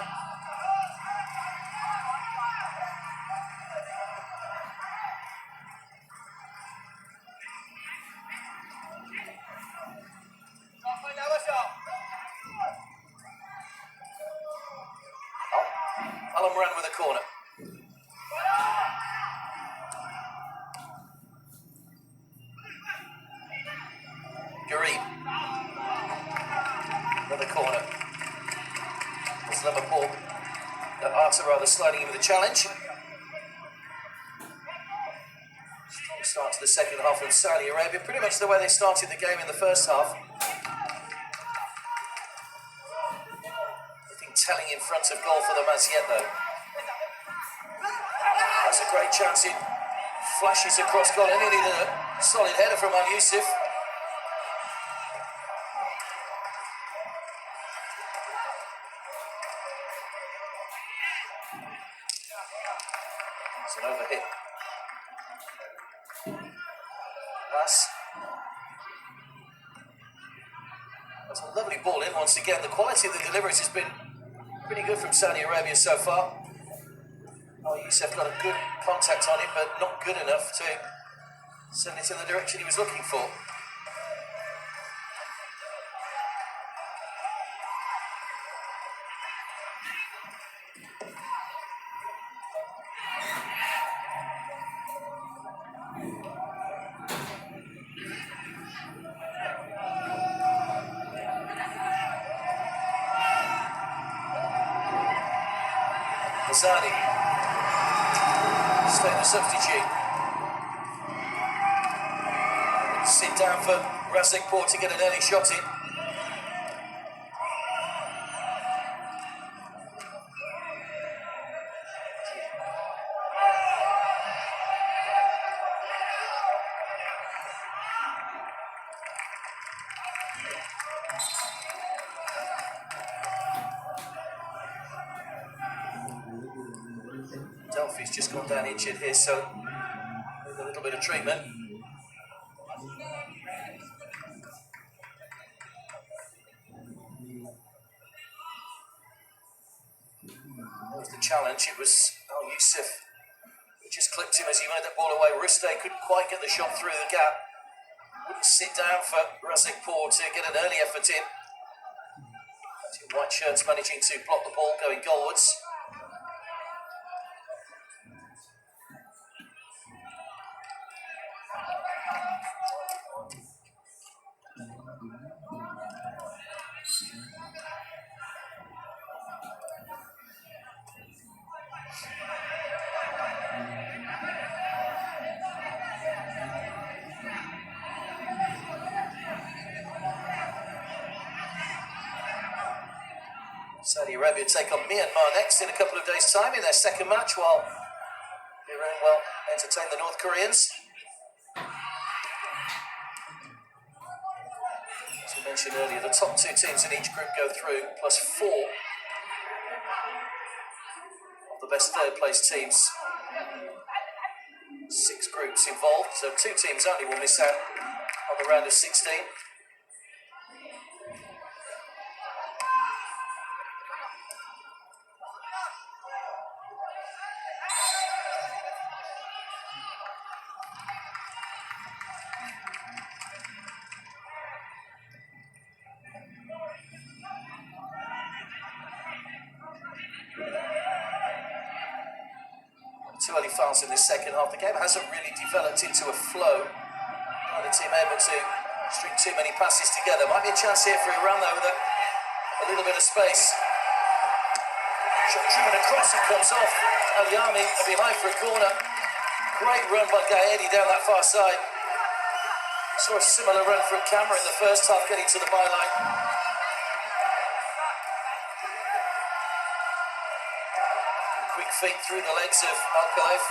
Alam ran with a corner. Garib. Another corner. It's Liverpool. Arta rather sliding in with a challenge. Start to the second half in Saudi Arabia, pretty much the way they started the game in the first half. Nothing telling in front of goal for them as yet, though. That's a great chance. It flashes across goal, and he needed a solid header from Yusuf. It's an overhit pass. That's a lovely ball in once again. The quality of the deliveries has been pretty good from Saudi Arabia so far. Yusuf got a good contact on it, but not good enough to send it in the direction he was looking for. Azadi, stay the substitute. Sit down for Razakpour to get an early shot in. Delphi's just gone down injured here, so with a little bit of treatment. That was the challenge. It was Yusuf who just clipped him as he made that ball away. Ruste couldn't quite get the shot through the gap. Wouldn't sit down for Razakpour to get an early effort in. Two white shirts managing to block the ball going goalwards. Saudi Arabia take on Myanmar next in a couple of days' time in their second match, while Iran will entertain the North Koreans. As we mentioned earlier, the top two teams in each group go through, plus 4 of the best third-place teams. 6 groups involved, so 2 teams only will miss out on the round of 16. Too early fouls in this second half. The game hasn't really developed into a flow. Neither team able to string too many passes together. Might be a chance here for Iran though, with a little bit of space. Shot driven across, it comes off. Al-Yami behind for a corner. Great run by Gaedi down that far side. Saw a similar run from Camera in the first half, getting to the byline. Quick feet through the legs of Al-Khalif.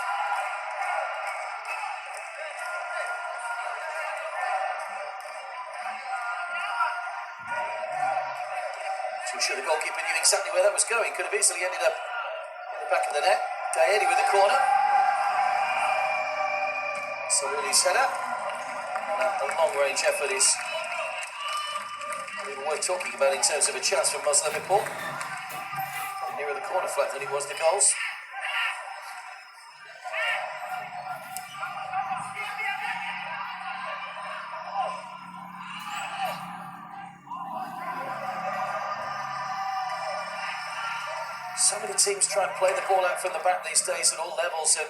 Too sure the goalkeeper knew exactly where that was going. Could have easily ended up in the back of the net. Gaedi with the corner. Saluli's header. A long-range effort is even worth talking about in terms of a chance for Muslim Nepal. Nearer the corner flag than it was the goals. So many teams try and play the ball out from the back these days at all levels, and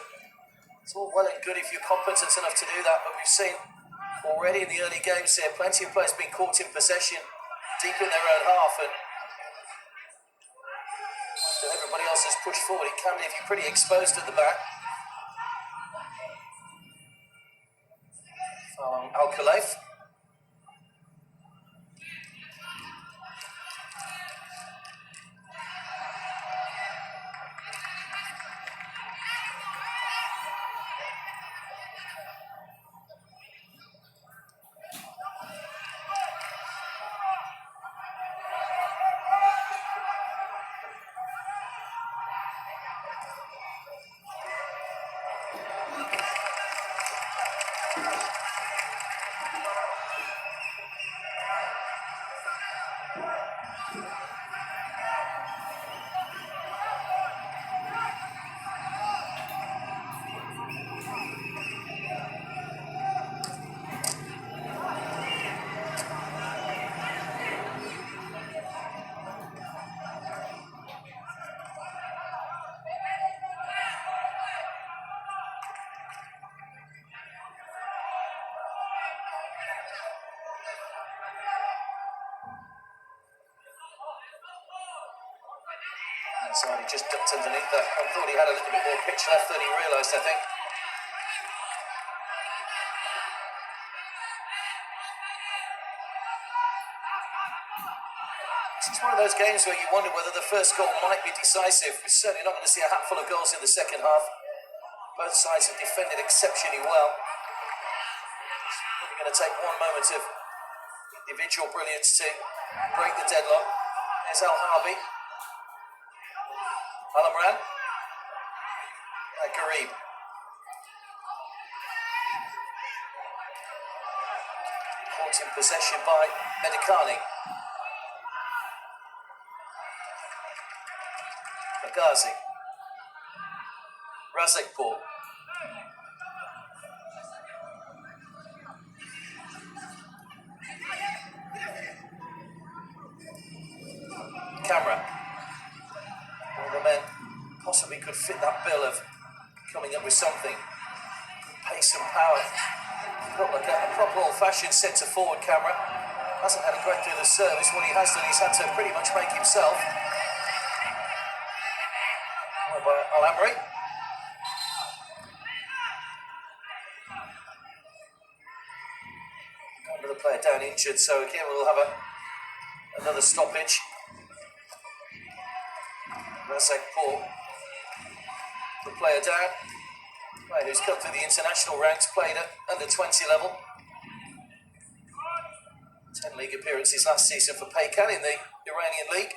it's all well and good if you're competent enough to do that, but we've seen already in the early games here plenty of players being caught in possession deep in their own half, and after everybody else has pushed forward, it can leave you pretty exposed at the back. Al-Khalaif. So he just ducked underneath that. I thought he had a little bit more pitch left than he realised, I think. It's one of those games where you wonder whether the first goal might be decisive. We're certainly not going to see a hatful of goals in the second half. Both sides have defended exceptionally well. It's probably going to take one moment of individual brilliance to break the deadlock. There's Al-Harbi. Al-Amran. Garib. Caught in possession by Medikani. Magazi. Razakpour. Camera. All the men possibly could fit that bill of coming up with something. Pace and power. Looked like a proper old-fashioned centre-forward Camera. Hasn't had a great deal of service. What he has done, he's had to pretty much make himself. By Al-Amri. Another player down injured, so again we'll have another stoppage. Razakpour, the player down. Player who's come through the international ranks, played at under 20 level. 10 league appearances last season for Paykan in the Iranian league.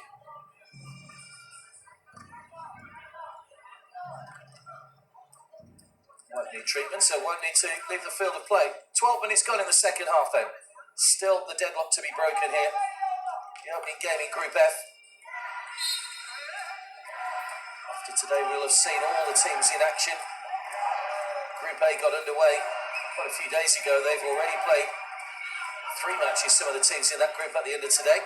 Won't need treatment, so won't need to leave the field of play. 12 minutes gone in the second half then. Still the deadlock to be broken here. The opening game in Group F. After today we'll have seen all the teams in action. Group A got underway quite a few days ago. They've already played 3 matches, some of the teams in that group at the end of today.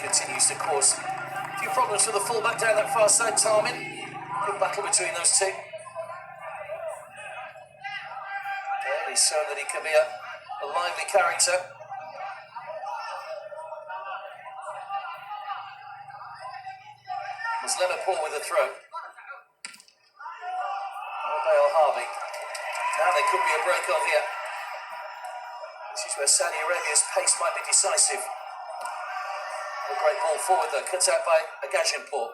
Continues to cause a few problems for the fullback down that far side, Tarmin. Good battle between those two. He's shown that he can be a lively character. Was Liverpool with a throw. Al-Harbi. Now there could be a break on here. This is where Saudi Arabia's pace might be decisive. A great ball forward though, cut out by Agajanpour.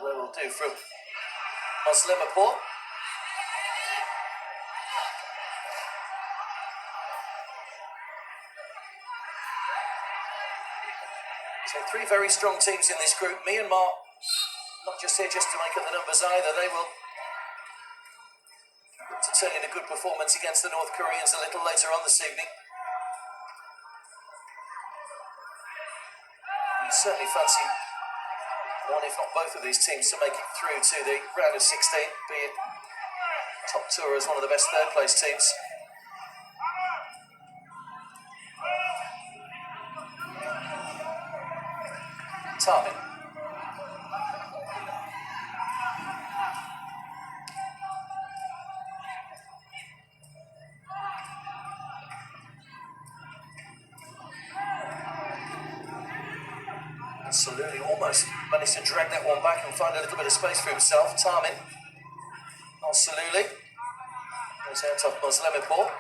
Where we'll do from Liverpool. So 3 very strong teams in this group. Myanmar, not just here just to make up the numbers either. They will look to turn in a good performance against the North Koreans a little later on this evening. You certainly fancy one, if not both of these teams to make it through to the round of 16, be it top two or as one of the best third place teams. Tarmin. Absolutely, almost managed to drag that one back and find a little bit of space for himself. Tarmin. Absolutely. Goes out of Muslimipur.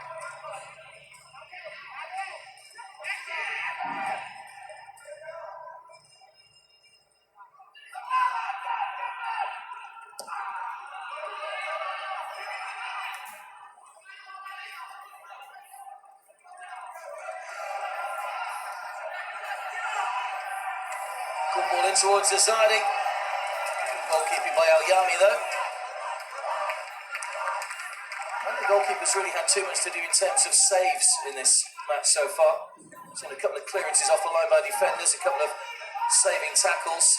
Good ball in towards Azadi. Goalkeeping by Al-Yami though. I don't think the goalkeeper's really had too much to do in terms of saves in this match so far. Seen a couple of clearances off the line by defenders, a couple of saving tackles.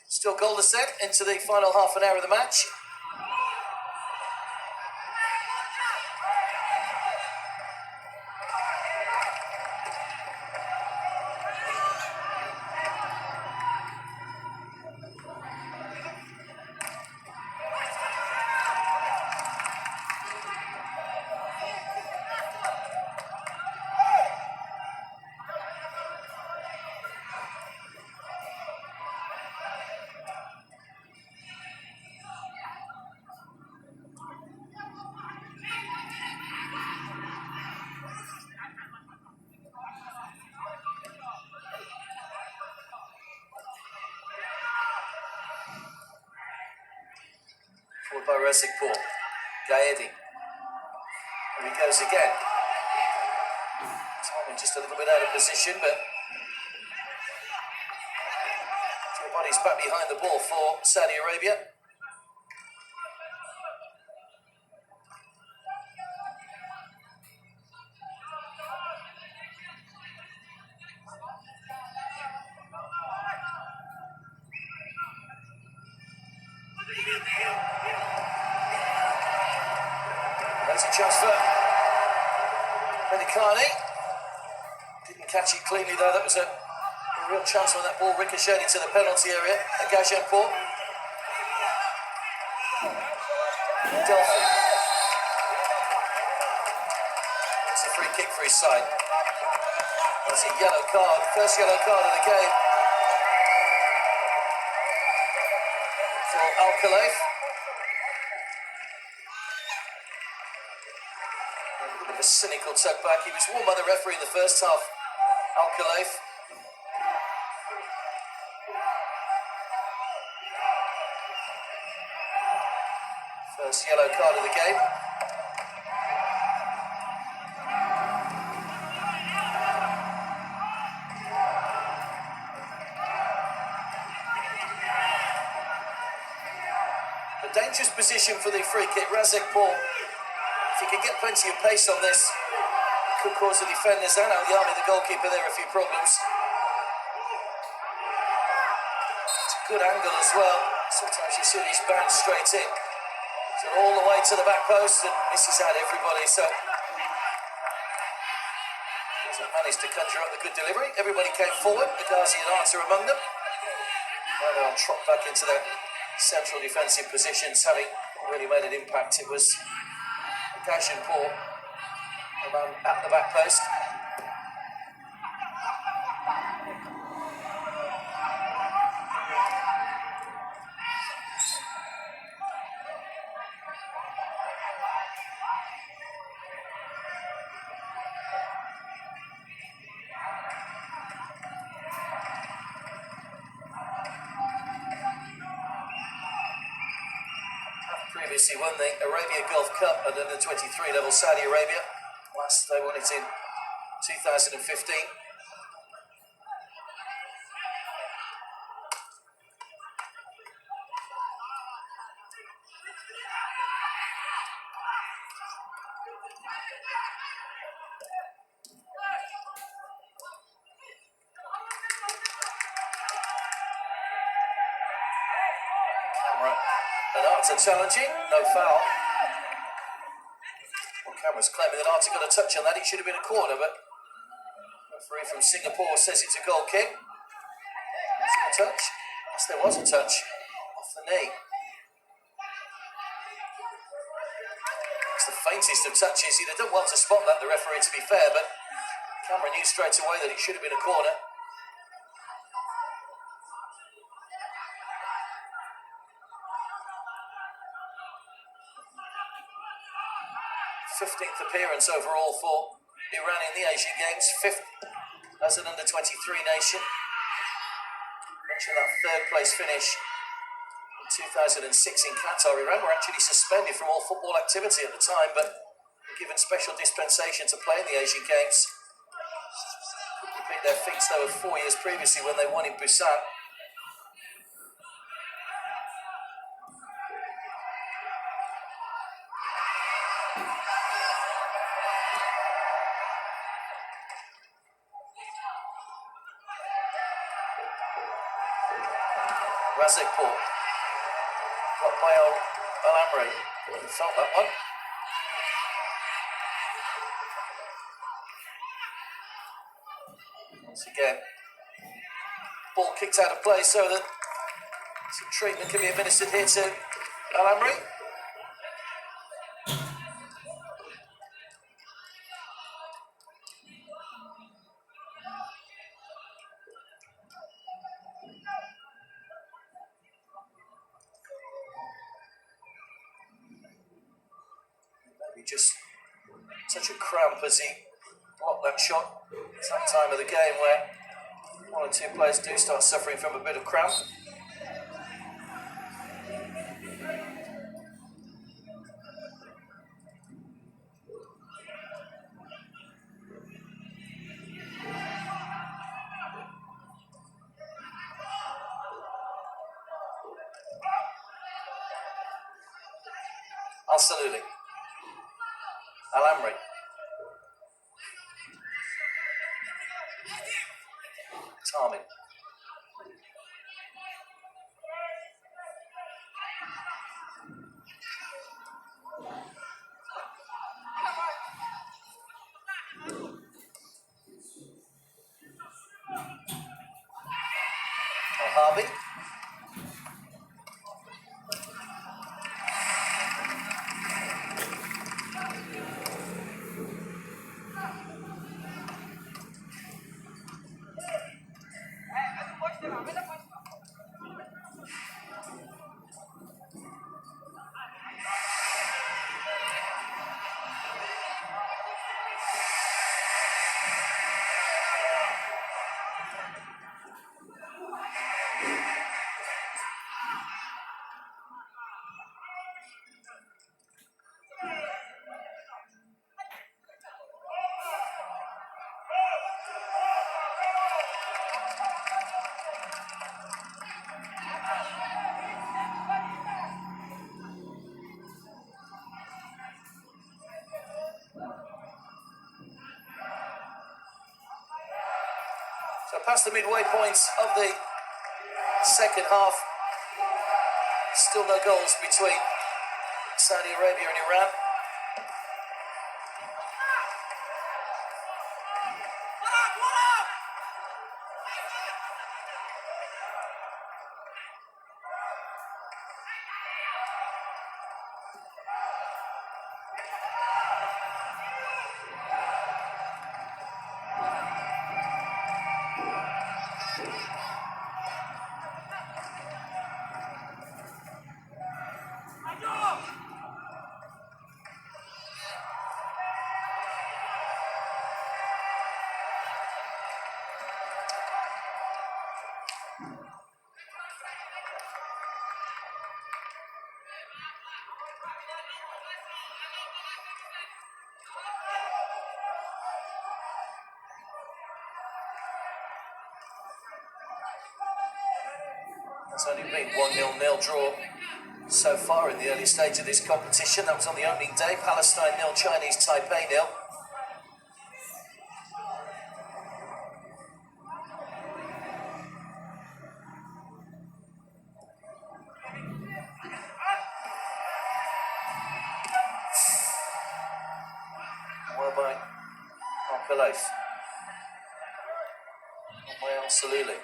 Still goal to set into the final half an hour of the match. Forward by Rezikpour. Gaedi. Here he goes again. Tommy just a little bit out of position, but everybody's back behind the ball for Saudi Arabia. There's a chance for Medicani. Didn't catch it cleanly though. That was a real chance when that ball ricocheted into the penalty area. Gaziantepur. Delphi. It's a free kick for his side. That's a yellow card. First yellow card of the game for Al-Khalaif. A bit of a cynical tuck back. He was warned by the referee in the first half. Al-Khalaif. First yellow card of the game. A dangerous position for the free kick. Rezikpour, if he could get plenty of pace on this, could cause the defenders and Al-Yami, the goalkeeper, there a few problems. It's a good angle as well. Sometimes you see these bounce straight in. So all the way to the back post, and misses out everybody. So hasn't managed to conjure up a good delivery. Everybody came forward. The Ghazi and Arta among them. Now they'll trot back into their central defensive positions, having really made an impact. It was Gaziantepur, the man at the back post. Previously won the Arabia Gulf Cup at under 23 level, Saudi Arabia. Last they won it in 2015. camera. And Arta challenging, no foul. Well, camera's claiming that Arta got a touch on that. It should have been a corner, but referee from Singapore says it's a goal kick. Is it a touch? Yes, there was a touch off the knee. It's the faintest of touches. You'd have done well to spot that, the referee, to be fair, but camera knew straight away that it should have been a corner. 15th appearance overall for Iran in the Asian Games, 5th as an under-23 nation. Mentioned that third place finish in 2006 in Qatar. Iran were actually suspended from all football activity at the time, but were given special dispensation to play in the Asian Games. They picked their feet though 4 years previously when they won in Busan. Razekpour, blocked by Al-Amri. He felt that one. Once again, ball kicked out of play so that some treatment can be administered here to Al-Amri. Just such a cramp as he blocked that shot. It's that time of the game where one or two players do start suffering from a bit of cramp. Al-Saluli. Al-Amri. Tarmin. Al-Harbi. So past the midway points of the second half, still no goals between Saudi Arabia and Iran. It's only been 1-0 draw so far in the early stage of this competition. That was on the opening day. Palestine 0, Chinese Taipei 0. Al-Khalaif. Well, Saluli.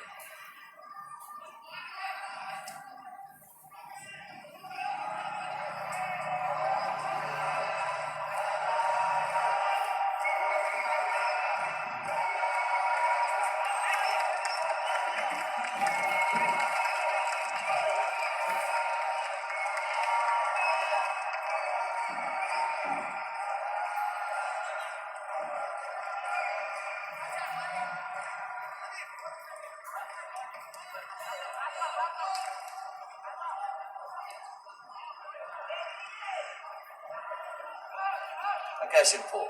Paul.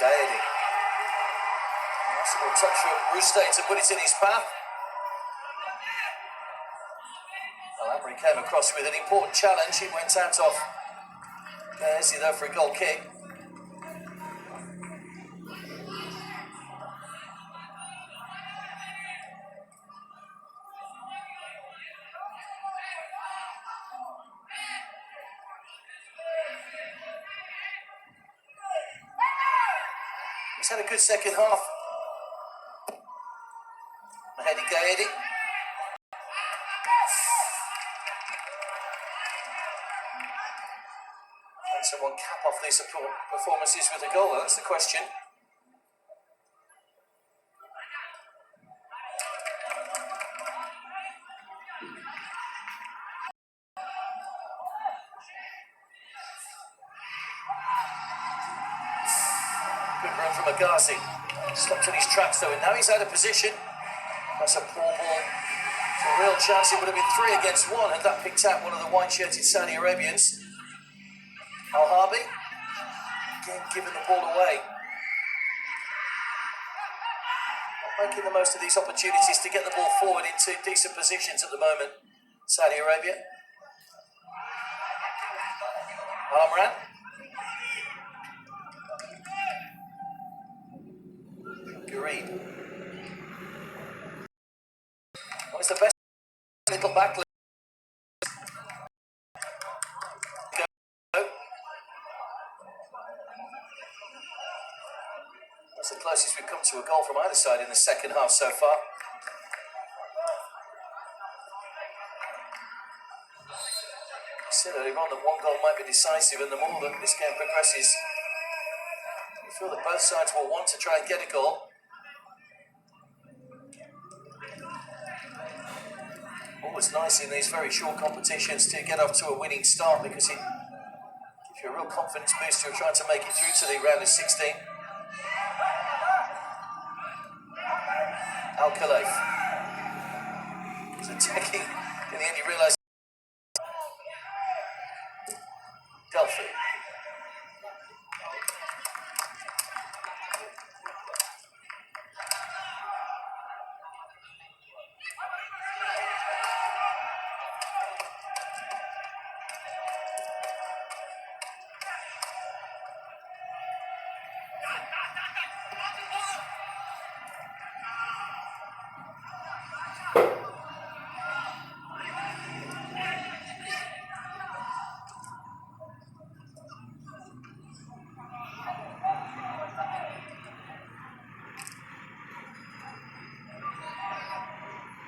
Gaedi. Nice little touch from Rustain to put it in his path. Al-Amri came across with an important challenge. He went out of Gaezi though for a goal kick. He's had a good second half. Mahedi Gaedi. Can someone cap off these performances with a goal? That's the question. Good run from Agassi. Stopped in his tracks though, and now he's out of position. That's a poor ball. For a real chance, it would have been 3 against 1 had that picked out one of the white-shirted Saudi Arabians. Al-Harbi, again giving the ball away. Not making the most of these opportunities to get the ball forward into decent positions at the moment, Saudi Arabia. Amran. Gurid. Well, it's the best little back. That's the closest we've come to a goal from either side in the second half so far. I said earlier on that one goal might be decisive, and the more that this game progresses, you feel that both sides will want to try and get a goal. Always nice in these very short competitions to get off to a winning start, because it gives you a real confidence booster of trying to make it through to the round of 16. Al-Khalaif was attacking. In the end, he realised. Delphi.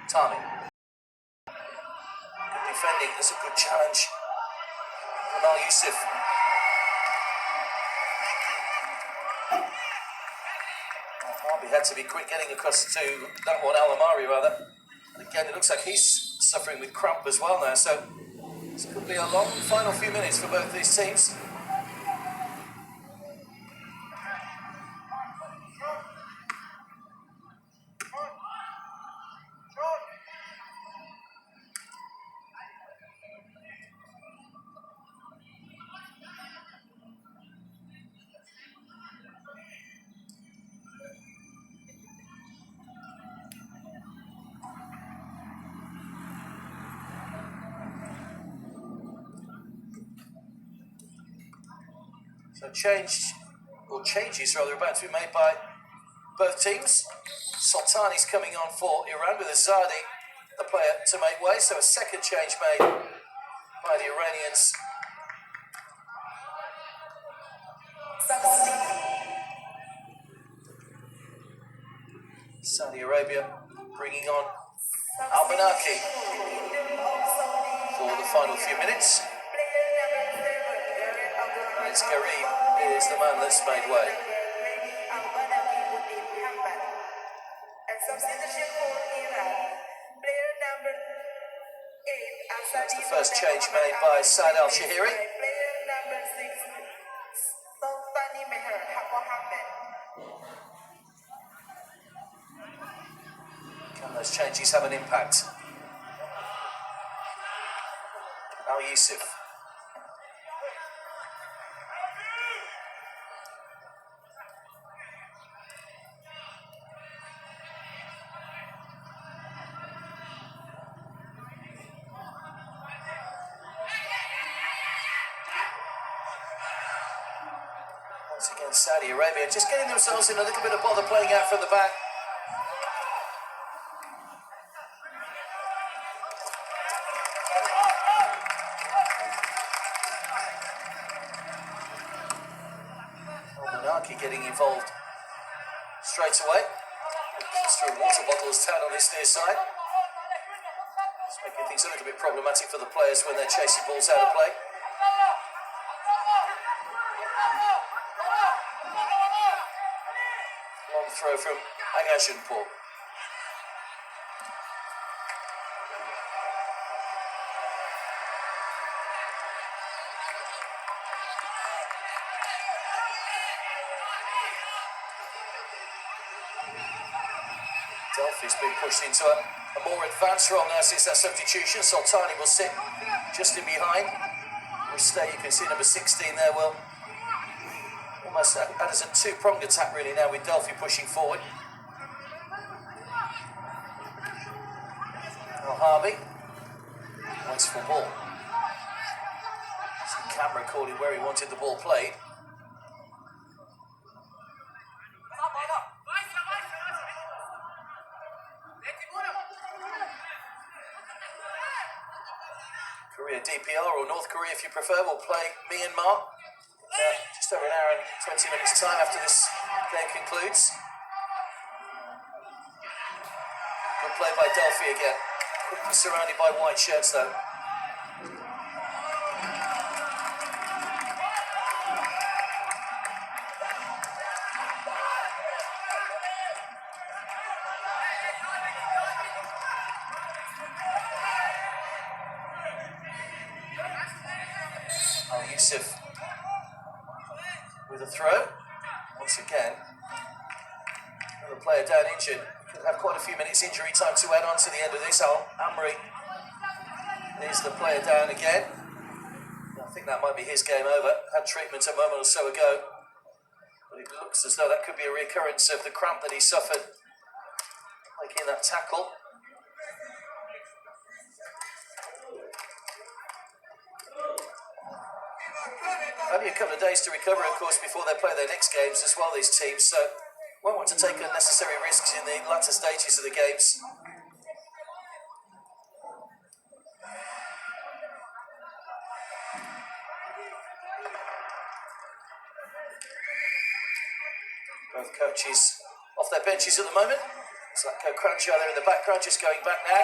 Tami. Good defending, that's a good challenge. Kamal Yusuf. Harvey had to be quick getting across to that one, Al-Amari rather. And again, it looks like he's suffering with cramp as well now, so this could be a long final few minutes for both these teams. So changes rather about to be made by both teams. Sultani's coming on for Iran with Azadi, the player to make way. So a second change made by the Iranians. Saudi Arabia bringing on Al-Banaki for the final few minutes. It's Garib is the man that's made way. That's the first change made by Saad Al-Shahiri. Can those changes have an impact? Al-Yusuf. Once again, Saudi Arabia just getting themselves in a little bit of bother playing out from the back. Al-Banaki getting involved straight away. Just threw water bottles down on his near side. It's making things a little bit problematic for the players when they're chasing balls out of play. Long throw from Agajanpour. Delphi's been pushed into a more advanced role now since that substitution. Sultani will sit just in behind. Which stay, you can see number 16 there, will almost act as a two-pronged attack really now with Delphi pushing forward. Al-Harbi waits for ball. Some camera recording where he wanted the ball played. Korea DPR, or North Korea if you prefer, will play Myanmar just over an hour and 20 minutes time after this game concludes. Good play by Delphi again. Quickly surrounded by white shirts though. Al-Yusuf with a throw. Once again, another player down injured. Could have quite a few minutes injury time to add on to the end of this. Al-Amri is the player down again. I think that might be his game over. Had treatment a moment or so ago. But it looks as though that could be a recurrence of the cramp that he suffered making that tackle. Only a couple of days to recover, of course, before they play their next games as well, these teams, so won't want to take unnecessary risks in the latter stages of the games. Both coaches off their benches at the moment. Zlatko Kranjčar there in the background, just going back now.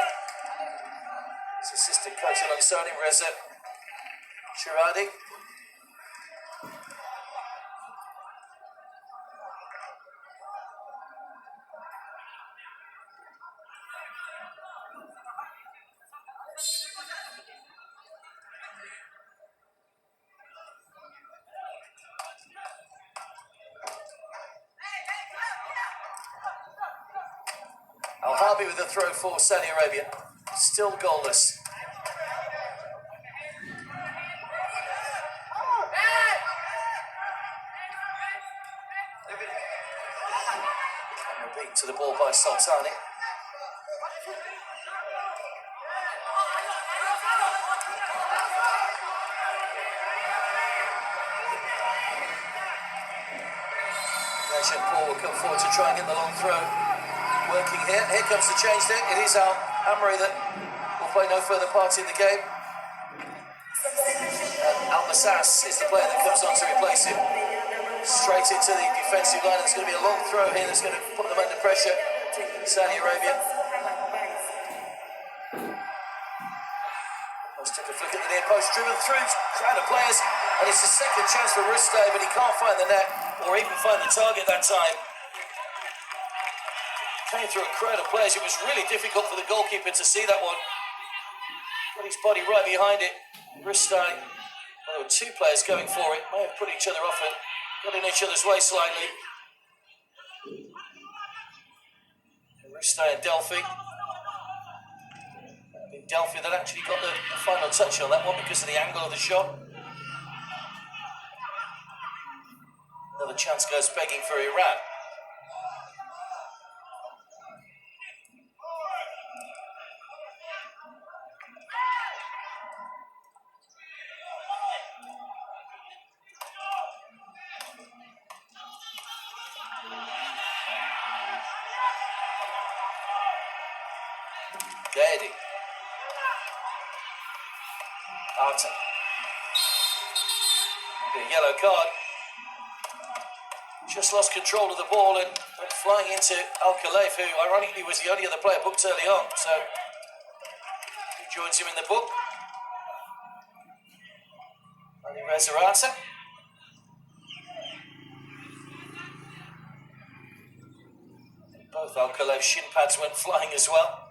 His assistant coach alongside him, Reza Shiradi. Al-Harbi with the throw for Saudi Arabia. Still goalless. Beat to the ball by Sultani. Paul will come forward to try and get the long throw working here. Here comes the change then. It is Al-Amri that will play no further part in the game. And Al-Massas is the player that comes on to replace him. straight into the defensive line. It's going to be a long throw here that's going to put them under pressure. Saudi Arabia. Let's take a flick at the near post, driven through crowd of players, and it's a second chance for Rustay, but he can't find the net or even find the target that time. Came through a crowd of players. It was really difficult for the goalkeeper to see that one. Got his body right behind it. Rustay, well, there were two players going for it, may have put each other off and got in each other's way slightly. Rustay and Delphi. Delphi that actually got the final touch on that one because of the angle of the shot. Another chance goes begging for Iran. Daddy. Arta. A yellow card. Just lost control of the ball and went flying into Al-Khalif, who ironically was the only other player booked early on. So he joins him in the book. Ali Reza Arta. Both Al-Khalif shin pads went flying as well.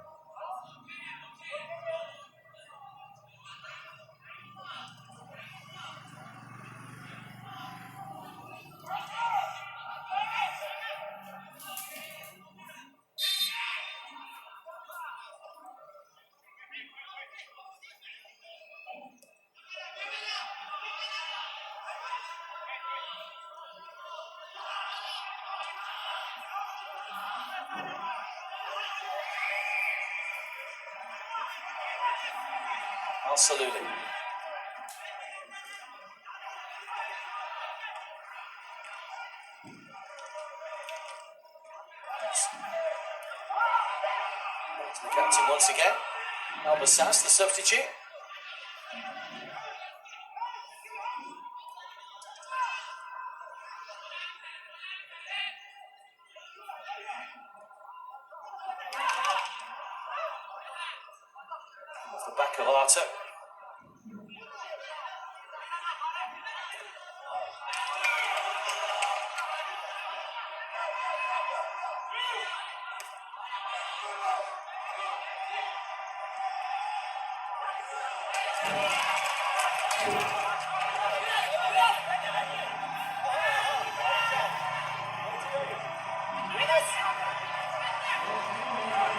Absolutely. The captain once again. Al-Bassas, the substitute. Off the back of Arta.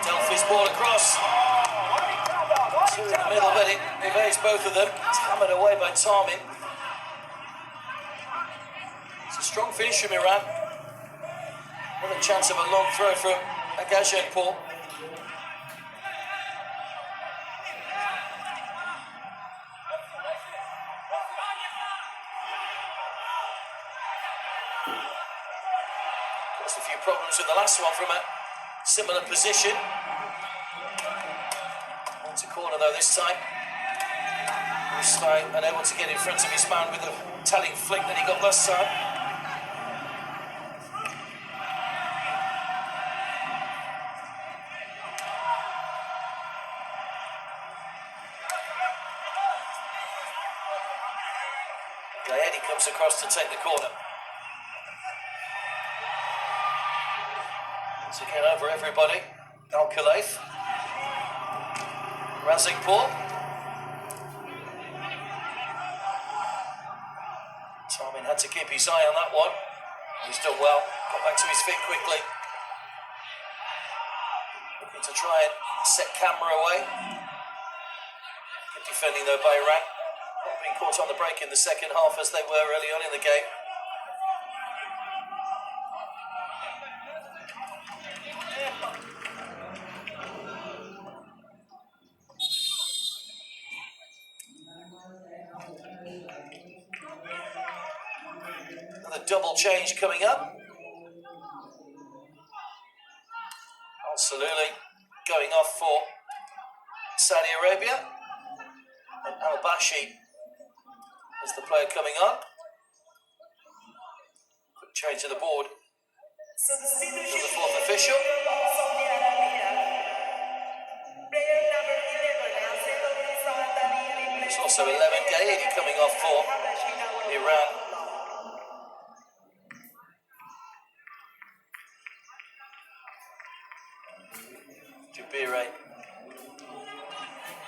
Delphi's ball across. Two in the middle, but it evades both of them. It's hammered away by Tarmin. It's a strong finish from Iran. Another chance of a long throw from Agajenpour. Caused a few problems with the last one from a similar position. Into corner though this time. Rustay unable to get in front of his man with the telling flick that he got last time. Gaedi comes across to take the corner. Once again over everybody. Al-Khalif. Razikpour. Tarmin had to keep his eye on that one. He's done well. Got back to his feet quickly. Looking to try and set camera away. Good defending though by Iran. Not being caught on the break in the second half as they were early on in the game. Another double change coming up. Absolutely going off for Saudi Arabia. And Al-Bashi is the player coming on. Change to the board. To the fourth official. There's also 11 Gaidi coming off for Iran. Jabire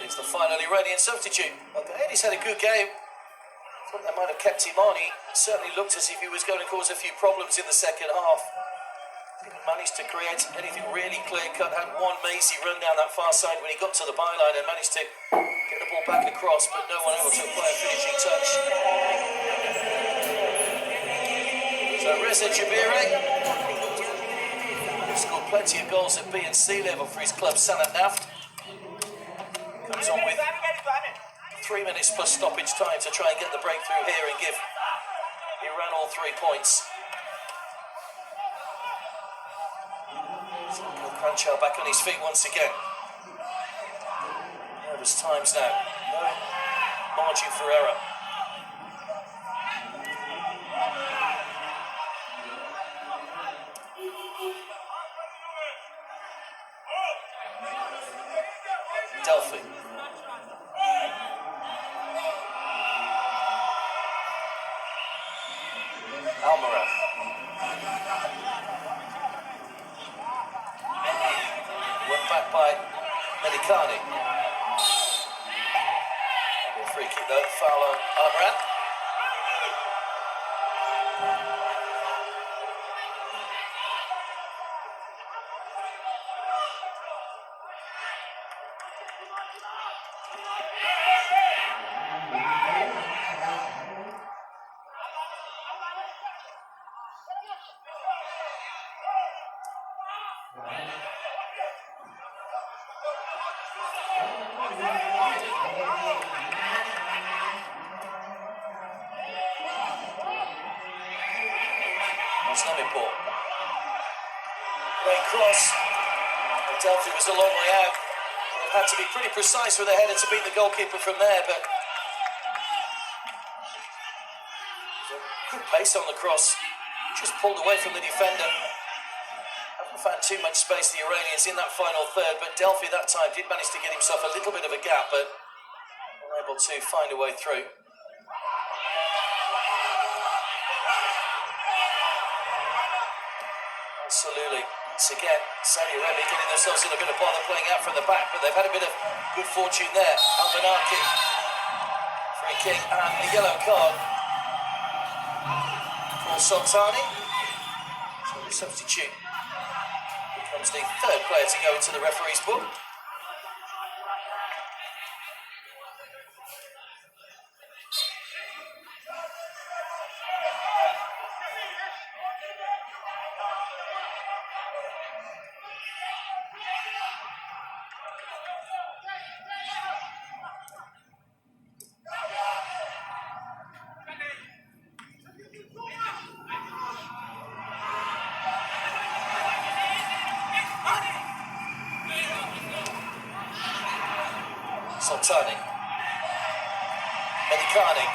is the final Iranian substitute. Well, Gaedi's had a good game. Thought they might have kept him on. He certainly looked as if he was going to cause a few problems in the second half. Didn't manage to create anything really clear-cut. Had one mazy run down that far side when he got to the byline and managed to get the ball back across, but no one able to apply a finishing touch. So Reza Jabire scored plenty of goals at B and C level for his club Sanat Naft. Comes on with 3 minutes plus stoppage time to try and get the breakthrough here and give Iran all 3 points. Kranchal back on his feet once again. Nervous times now. No margin for error. Delphi. Almiron. Went back by Medicani. Free kick though, foul on Almiron. Great cross. Delphi was a long way out. They've had to be pretty precise with the header to beat the goalkeeper from there, but good pace on the cross. Just pulled away from the defender. Haven't found too much space, the Iranians, in that final third, but Delphi that time did manage to get himself a little bit of a gap, but unable to find a way through. Absolutely. Once again, Saudi Arabia getting themselves in a bit of bother playing out from the back, but they've had a bit of good fortune there. Al-Banaki, free kick and a yellow card for Sultani. So the substitute becomes the third player to go into the referee's book. Sultani. Medicani.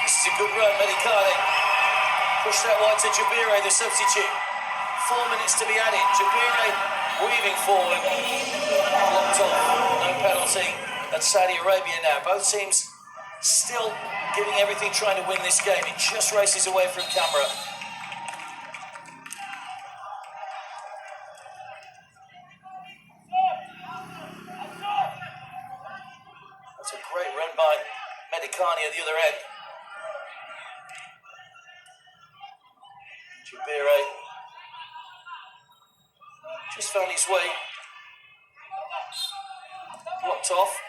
This is a good run, Medicani. Pushed out wide to Jabire, the substitute. 4 minutes to be added. Jabire weaving forward. Blocked off. No penalty at Saudi Arabia now. Both teams still giving everything trying to win this game. It just races away from camera. Great run by Medicani at the other end. Jabire just found his way. Blocked off.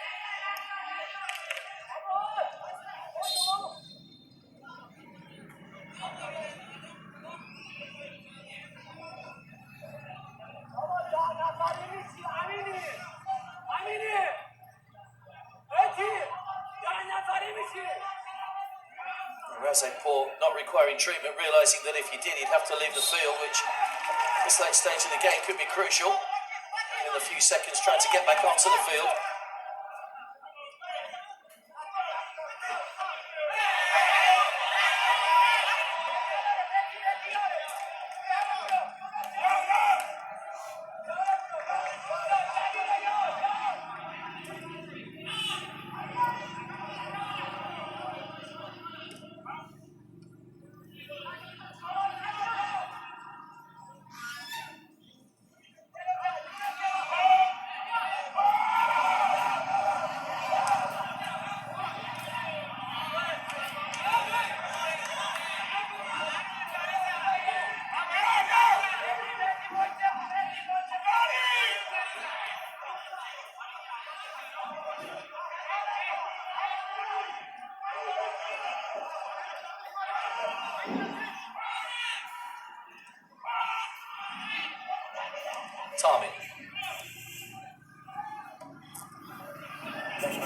Paul not requiring treatment, realising that if he did, he'd have to leave the field, which at this late stage of the game could be crucial. In the few seconds trying to get back onto the field.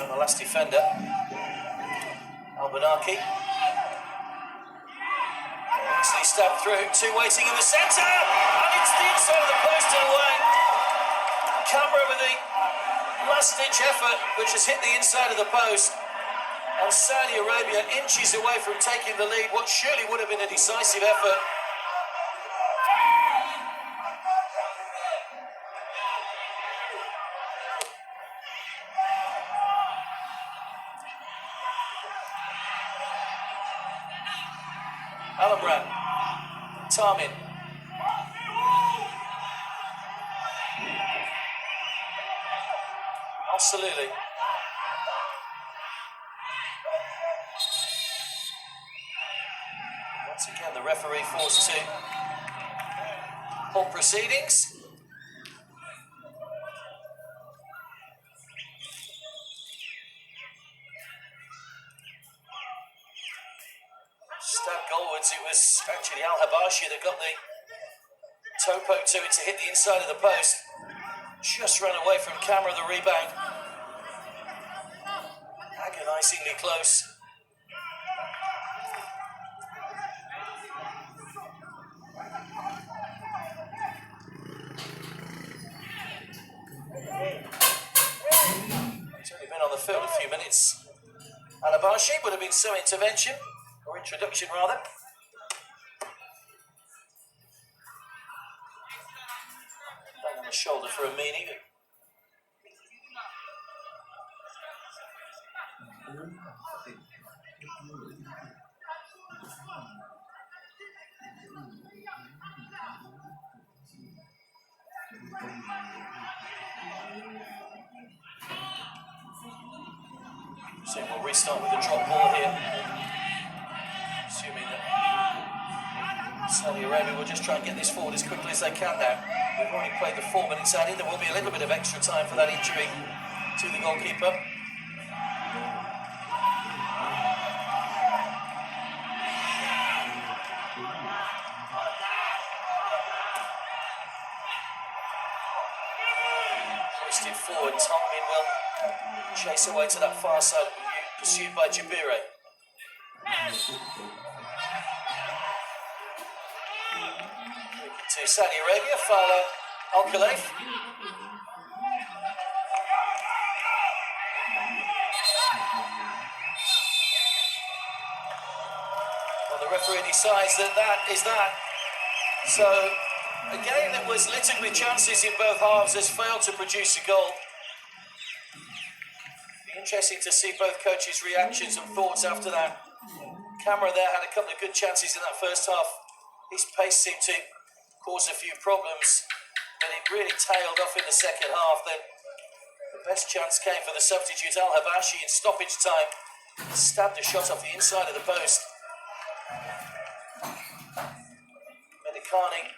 the last defender, Albanaki. Nicely stabbed through, two waiting in the centre, and it's the inside of the post and away. Camera with the last-ditch effort, which has hit the inside of the post. And Saudi Arabia inches away from taking the lead, what surely would have been a decisive effort. Alambrand, Tarmin. Absolutely. Once again, the referee forced to halt proceedings. Stabbed goalwards. It was actually Al-Habashi that got the toe poke to it to hit the inside of the post. Just ran away from camera, the rebound. Agonisingly close. He's only been on the field a few minutes. Al-Habashi would have been some intervention, or introduction rather. Bang on the shoulder for a meaning. So we'll restart with the drop ball here. Assuming that Saudi Arabia will just try and get this forward as quickly as they can now. We've already played the 4 minutes added. There will be a little bit of extra time for that injury to the goalkeeper. Hoisted forward, Tarmin will chase away to that far side of the view, pursued by Jabire. To Saudi Arabia, Fala Al-Khalaif. Well, the referee decides that that is that. So, a game that was littered with chances in both halves has failed to produce a goal. Interesting to see both coaches' reactions and thoughts after that. Camera there had a couple of good chances in that first half. His pace seemed to cause a few problems, but it really tailed off in the second half. Then the best chance came for the substitute Al-Habashi in stoppage time. Stabbed a shot off the inside of the post. Medicani